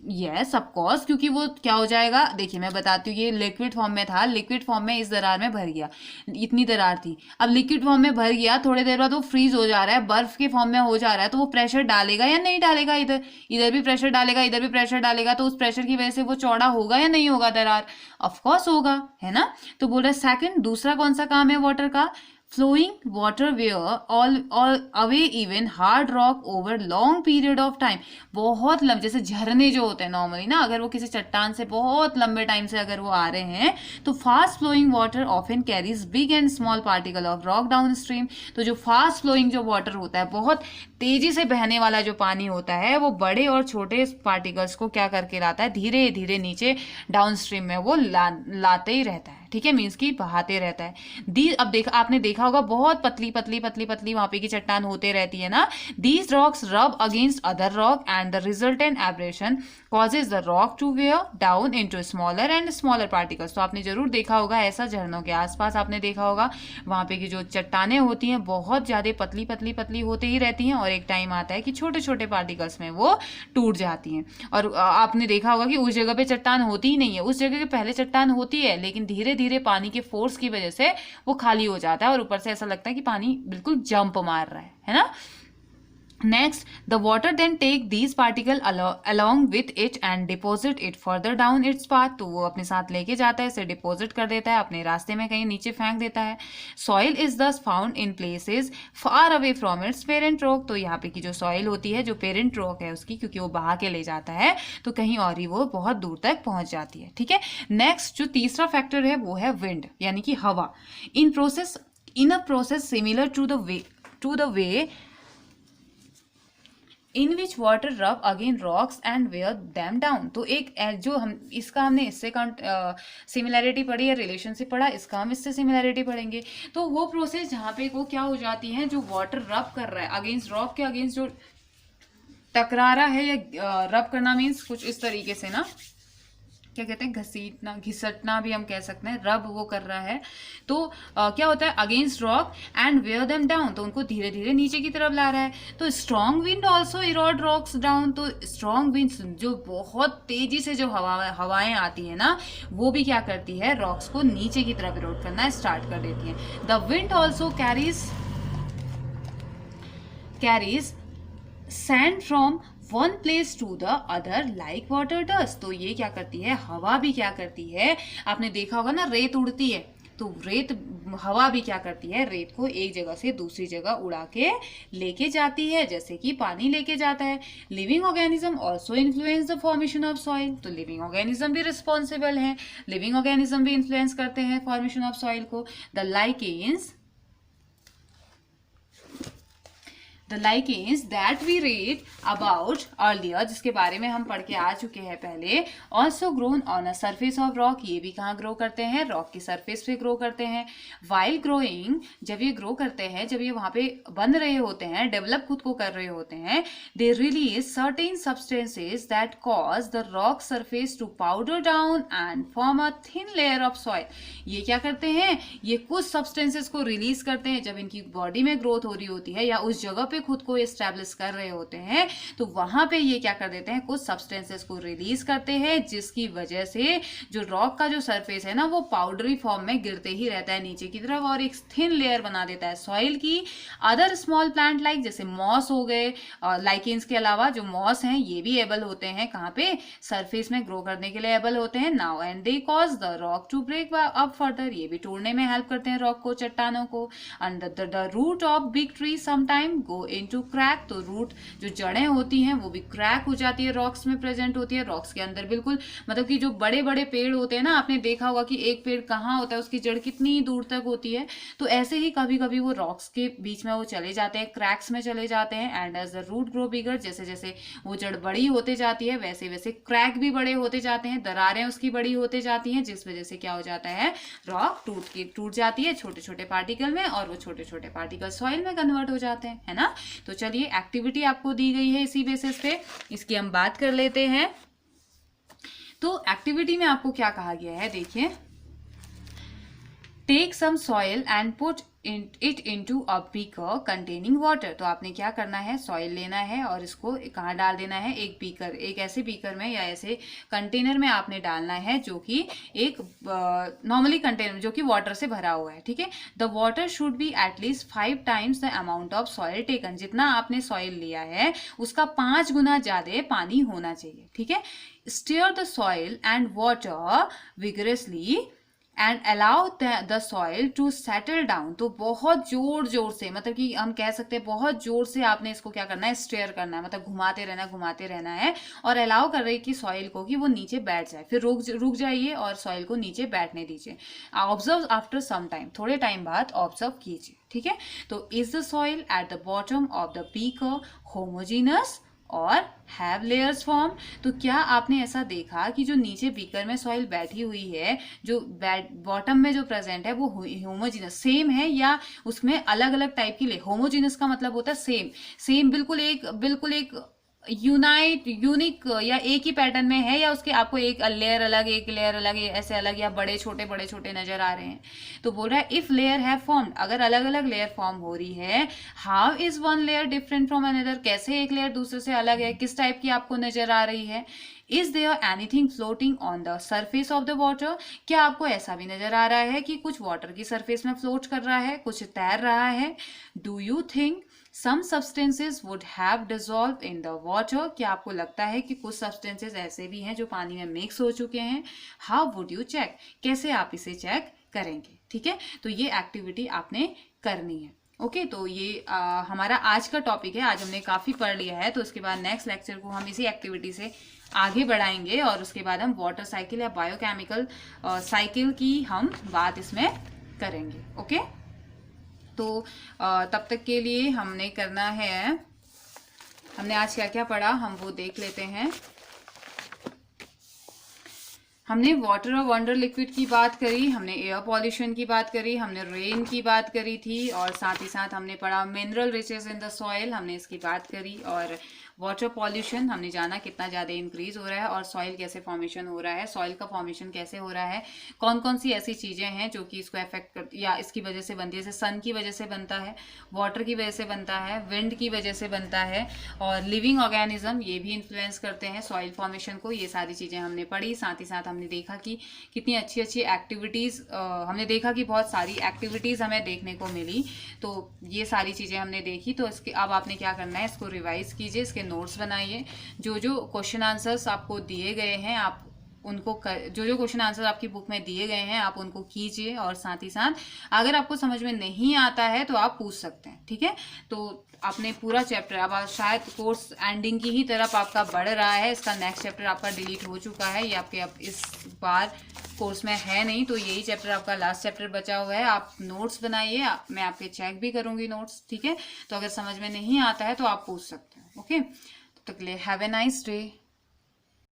यस ऑफ कोर्स, क्योंकि वो क्या हो जाएगा, देखिए मैं बताती हूँ, ये लिक्विड फॉर्म में था, लिक्विड फॉर्म में इस दरार में भर गया, इतनी दरार थी, अब लिक्विड फॉर्म में भर गया, थोड़ी देर बाद वो फ्रीज हो जा रहा है, बर्फ के फॉर्म में हो जा रहा है, तो वो प्रेशर डालेगा या नहीं डालेगा, इधर इधर भी प्रेशर डालेगा, इधर भी प्रेशर डालेगा, तो उस प्रेशर की वजह से वो चौड़ा होगा या नहीं होगा दरार, ऑफकोर्स होगा, है ना। तो बोल रहा है सेकंड, दूसरा कौन सा काम है वाटर का, flowing water where all away even hard rock over long period of time। बहुत लंबे, जैसे झरने जो होते हैं नॉर्मली ना, अगर वो किसी चट्टान से बहुत लंबे टाइम से अगर वो आ रहे हैं तो fast flowing water often carries big and small particle of rock downstream. तो जो फास्ट फ्लोइंग जो वाटर होता है, बहुत तेजी से बहने वाला जो पानी होता है, वो बड़े और छोटे पार्टिकल्स को क्या करके लाता है, धीरे धीरे नीचे डाउन स्ट्रीम में वो लाते ही रहता है, ठीक है, मीन्स की बहाते रहता है। अब आपने देखा होगा बहुत पतली पतली पतली पतली वहां पे की चट्टान होते रहती है ना। These rocks rub against other rock and the resultant abrasion causes the rock to wear down into smaller and smaller particles. तो आपने जरूर देखा होगा ऐसा, झरनों के आसपास आपने देखा होगा वहां पे की जो चट्टानें होती हैं बहुत ज्यादा पतली पतली पतली होते ही रहती हैं, और एक टाइम आता है कि छोटे छोटे पार्टिकल्स में वो टूट जाती हैं। और आपने देखा होगा कि उस जगह पे चट्टान होती ही नहीं है, उस जगह के पहले चट्टान होती है, लेकिन धीरे धीरे पानी के फोर्स की वजह से वो खाली हो जाता है और ऊपर से ऐसा लगता है कि पानी बिल्कुल जंप मार रहा है ना। Next, the water then take these particles along with it and deposit it further down its path। तो वो अपने साथ लेके जाता है, इसे डिपोजिट कर देता है, अपने रास्ते में कहीं नीचे फेंक देता है। Soil is thus found in places far away from its parent rock। तो यहाँ पे की जो सॉइल होती है, जो पेरेंट रॉक है उसकी, क्योंकि वो बहा के ले जाता है तो कहीं और ही वो बहुत दूर तक पहुंच जाती है, ठीक है। नेक्स्ट जो तीसरा फैक्टर है वो है विंड, यानी कि हवा। In process in a process similar to the way in which water rub again rocks and wear them down. तो एक जो हम इसका हमने इससे सिमिलैरिटी पढ़ी या रिलेशनशिप पढ़ा, इसका हम इससे सिमिलैरिटी पढ़ेंगे। तो वो प्रोसेस जहाँ पे वो क्या हो जाती है, जो वाटर रब कर रहा है अगेंस्ट रॉक के अगेंस्ट जो टकरा रहा है, या रब करना मीन्स कुछ इस तरीके से ना, क्या कहते हैं, घसीटना, घिसटना भी हम कह सकते हैं, रब वो कर रहा है। तो क्या होता है, against rock and wear them down, तो उनको धीरे धीरे नीचे की तरफ ला रहा है। तो strong wind also Erode rocks down, तो स्ट्रॉन्ग विंड जो बहुत तेजी से जो हवाएं आती है ना, वो भी क्या करती है, रॉक्स को नीचे की तरफ इरोड करना स्टार्ट कर देती है। The wind also carries sand from one place to the other like water dust. तो ये क्या करती है, हवा भी क्या करती है, आपने देखा होगा ना, रेत उड़ती है, तो हवा भी क्या करती है, रेत को एक जगह से दूसरी जगह उड़ा के लेके जाती है, जैसे कि पानी लेके जाता है। Living organism also influence the formation of soil, तो लिविंग ऑर्गेनिज्म भी रिस्पॉन्सिबल है, लिविंग ऑर्गेनिज्म भी इन्फ्लुएंस करते हैं फॉर्मेशन ऑफ सॉइल को। The lichens that we read about earlier, जिसके बारे में हम पढ़ के आ चुके हैं पहले, also grown on a surface of rock, ये भी कहाँ ग्रो करते हैं, रॉक की सरफेस पे ग्रो करते हैं। वाइल ग्रोइंग, जब ये ग्रो करते हैं, जब ये वहाँ पे बन रहे होते हैं, डेवलप खुद को कर रहे होते हैं, they release certain substances that cause the rock surface to powder down and form a thin layer of soil. ये क्या करते हैं, ये कुछ सब्सटेंसेस को रिलीज करते हैं जब इनकी बॉडी में ग्रोथ हो रही होती है, या उस जगह पे खुद को एस्टैब्लिश कर रहे होते हैं, तो वहां पे ये क्या कर देते हैं, कुछ सब्सटेंसेस को रिलीज करते हैं, जिसकी वजह से जो रॉक का जो सरफेस है ना, वो पाउडरी फॉर्म में गिरते ही रहता है नीचे की तरफ, और एक थिन लेयर बना देता है सॉइल की। अदर स्मॉल प्लांट लाइक, जैसे मॉस हो गए, लाइकेंस के अलावा जो मॉस हैं, ये भी एबल होते हैं कहाँ पे, सरफेस में ग्रो करने के लिए एबल होते हैं। Now and they cause the rock to break up further, ये भी तोड़ने में हेल्प करते हैं रॉक को, चट्टानों को। Under the root of big tree sometime go into crack, तो रूट जो जड़ें होती हैं वो भी क्रैक हो जाती है, रॉक्स में प्रेजेंट होती है, रॉक्स के अंदर बिल्कुल, मतलब कि जो बड़े बड़े पेड़ होते हैं ना, आपने देखा होगा कि एक पेड़ कहाँ होता है, उसकी जड़ कितनी दूर तक होती है, तो ऐसे ही कभी कभी वो रॉक्स के बीच में वो चले जाते हैं, क्रैक्स में चले जाते हैं। And as the root grow bigger, जैसे जैसे वो जड़ बड़ी होते जाती है, वैसे वैसे क्रैक भी बड़े होते जाते हैं, दरारें उसकी बड़ी होते जाती हैं, जिस वजह से क्या हो जाता है, रॉक टूट जाती है छोटे छोटे पार्टिकल में, और वो छोटे छोटे पार्टिकल सॉइल में कन्वर्ट हो जाते हैं, है ना। तो चलिए, एक्टिविटी आपको दी गई है इसी बेसिस पे, इसकी हम बात कर लेते हैं। तो एक्टिविटी में आपको क्या कहा गया है, देखिए, take some soil and put it into a beaker containing water. तो आपने क्या करना है, सॉइल लेना है और इसको कहाँ डाल देना है, एक बीकर, एक ऐसे बीकर में या ऐसे कंटेनर में आपने डालना है जो कि एक नॉर्मली कंटेनर जो कि वाटर से भरा हुआ है, ठीक है। The water should be at least 5 times the amount of soil taken, जितना आपने सॉइल लिया है उसका 5 गुना ज्यादा पानी होना चाहिए, ठीक है। Stir the soil and water vigorously and allow the soil to settle down. तो बहुत जोर जोर से, मतलब कि हम कह सकते हैं बहुत जोर से आपने इसको क्या करना है, स्टेयर करना है, मतलब घुमाते रहना है, और अलाउ कर रही कि सॉइल को कि वो नीचे बैठ जाए, फिर रुक जाइए और सॉइल को नीचे बैठने दीजिए। ऑब्जर्व आफ्टर सम टाइम, थोड़े टाइम बाद ऑब्जर्व कीजिए, ठीक है। तो is the soil at the bottom of the beaker homogeneous और हैव लेयर्स फॉर्म। तो क्या आपने ऐसा देखा कि जो नीचे बीकर में सॉइल बैठी हुई है, जो बॉटम में जो प्रेजेंट है, वो होमोजीनस सेम है, या उसमें अलग अलग टाइप की होमोजीनस का मतलब होता है सेम बिल्कुल एक यूनिक या एक ही पैटर्न में है, या उसके आपको एक लेयर अलग ऐसे अलग, या बड़े छोटे नजर आ रहे हैं। तो बोल रहा है इफ लेयर हैव फॉर्म्ड, अगर अलग अलग लेयर फॉर्म हो रही है, how is one layer different from another, कैसे एक लेयर दूसरे से अलग है, किस टाइप की आपको नजर आ रही है। Is there anything floating on the surface of the water, क्या आपको ऐसा भी नजर आ रहा है कि कुछ वाटर की सरफेस में फ्लोट कर रहा है, कुछ तैर रहा है। Do you think some substances would have dissolved in the water, क्या आपको लगता है कि कुछ substances ऐसे भी हैं जो पानी में मिक्स हो चुके हैं। How would you check, कैसे आप इसे चेक करेंगे, ठीक है। तो ये एक्टिविटी आपने करनी है, ओके। तो ये हमारा आज का टॉपिक है, आज हमने काफ़ी पढ़ लिया है, तो उसके बाद नेक्स्ट लेक्चर को हम इसी एक्टिविटी से आगे बढ़ाएंगे, और उसके बाद हम वाटर साइकिल या बायोकेमिकल साइकिल की हम बात इसमें करेंगे, ओके। तो तब तक के लिए हमने करना है, हमने आज क्या क्या पढ़ा हम वो देख लेते हैं। हमने वाटर और वंडर लिक्विड की बात करी, हमने एयर पॉल्यूशन की बात करी, हमने रेन की बात करी थी, और साथ ही साथ हमने पढ़ा mineral riches in the soil, हमने इसकी बात करी। और वाटर पॉल्यूशन हमने जाना कितना ज़्यादा इंक्रीज हो रहा है, और सॉइल कैसे फॉर्मेशन हो रहा है, सॉइल का फॉर्मेशन कैसे हो रहा है, कौन कौन सी ऐसी चीज़ें हैं जो कि इसको अफेक्ट कर या इसकी वजह से बनती है। जैसे सन की वजह से बनता है, वाटर की वजह से बनता है, विंड की वजह से बनता है, और लिविंग ऑर्गेनिज्म ये भी इन्फ्लुएंस करते हैं सॉइल फॉर्मेशन को। ये सारी चीज़ें हमने पढ़ी। साथ ही साथ हमने देखा कि कितनी अच्छी अच्छी एक्टिविटीज़, हमने देखा कि बहुत सारी एक्टिविटीज़ हमें देखने को मिली। तो ये सारी चीज़ें हमने देखी। तो इसके अब आपने क्या करना है, इसको रिवाइज कीजिए, इसके नोट्स बनाइए। जो जो क्वेश्चन आंसर्स आपको दिए गए हैं आप उनको जो जो क्वेश्चन आंसर आपकी बुक में दिए गए हैं आप उनको कीजिए। और साथ ही साथ अगर आपको समझ में नहीं आता है तो आप पूछ सकते हैं, ठीक है। तो आपने पूरा चैप्टर, अब शायद कोर्स एंडिंग की ही तरफ आपका बढ़ रहा है, इसका नेक्स्ट चैप्टर आपका डिलीट हो चुका है, ये आपके अब इस बार कोर्स में है नहीं, तो यही चैप्टर आपका लास्ट चैप्टर बचा हुआ है। आप नोट्स बनाइए, मैं आपके चेक भी करूंगी नोट्स, ठीक है। तो अगर समझ में नहीं आता है तो आप पूछ सकते हैं, ओके। तब तक के लिए हैव ए नाइस डे।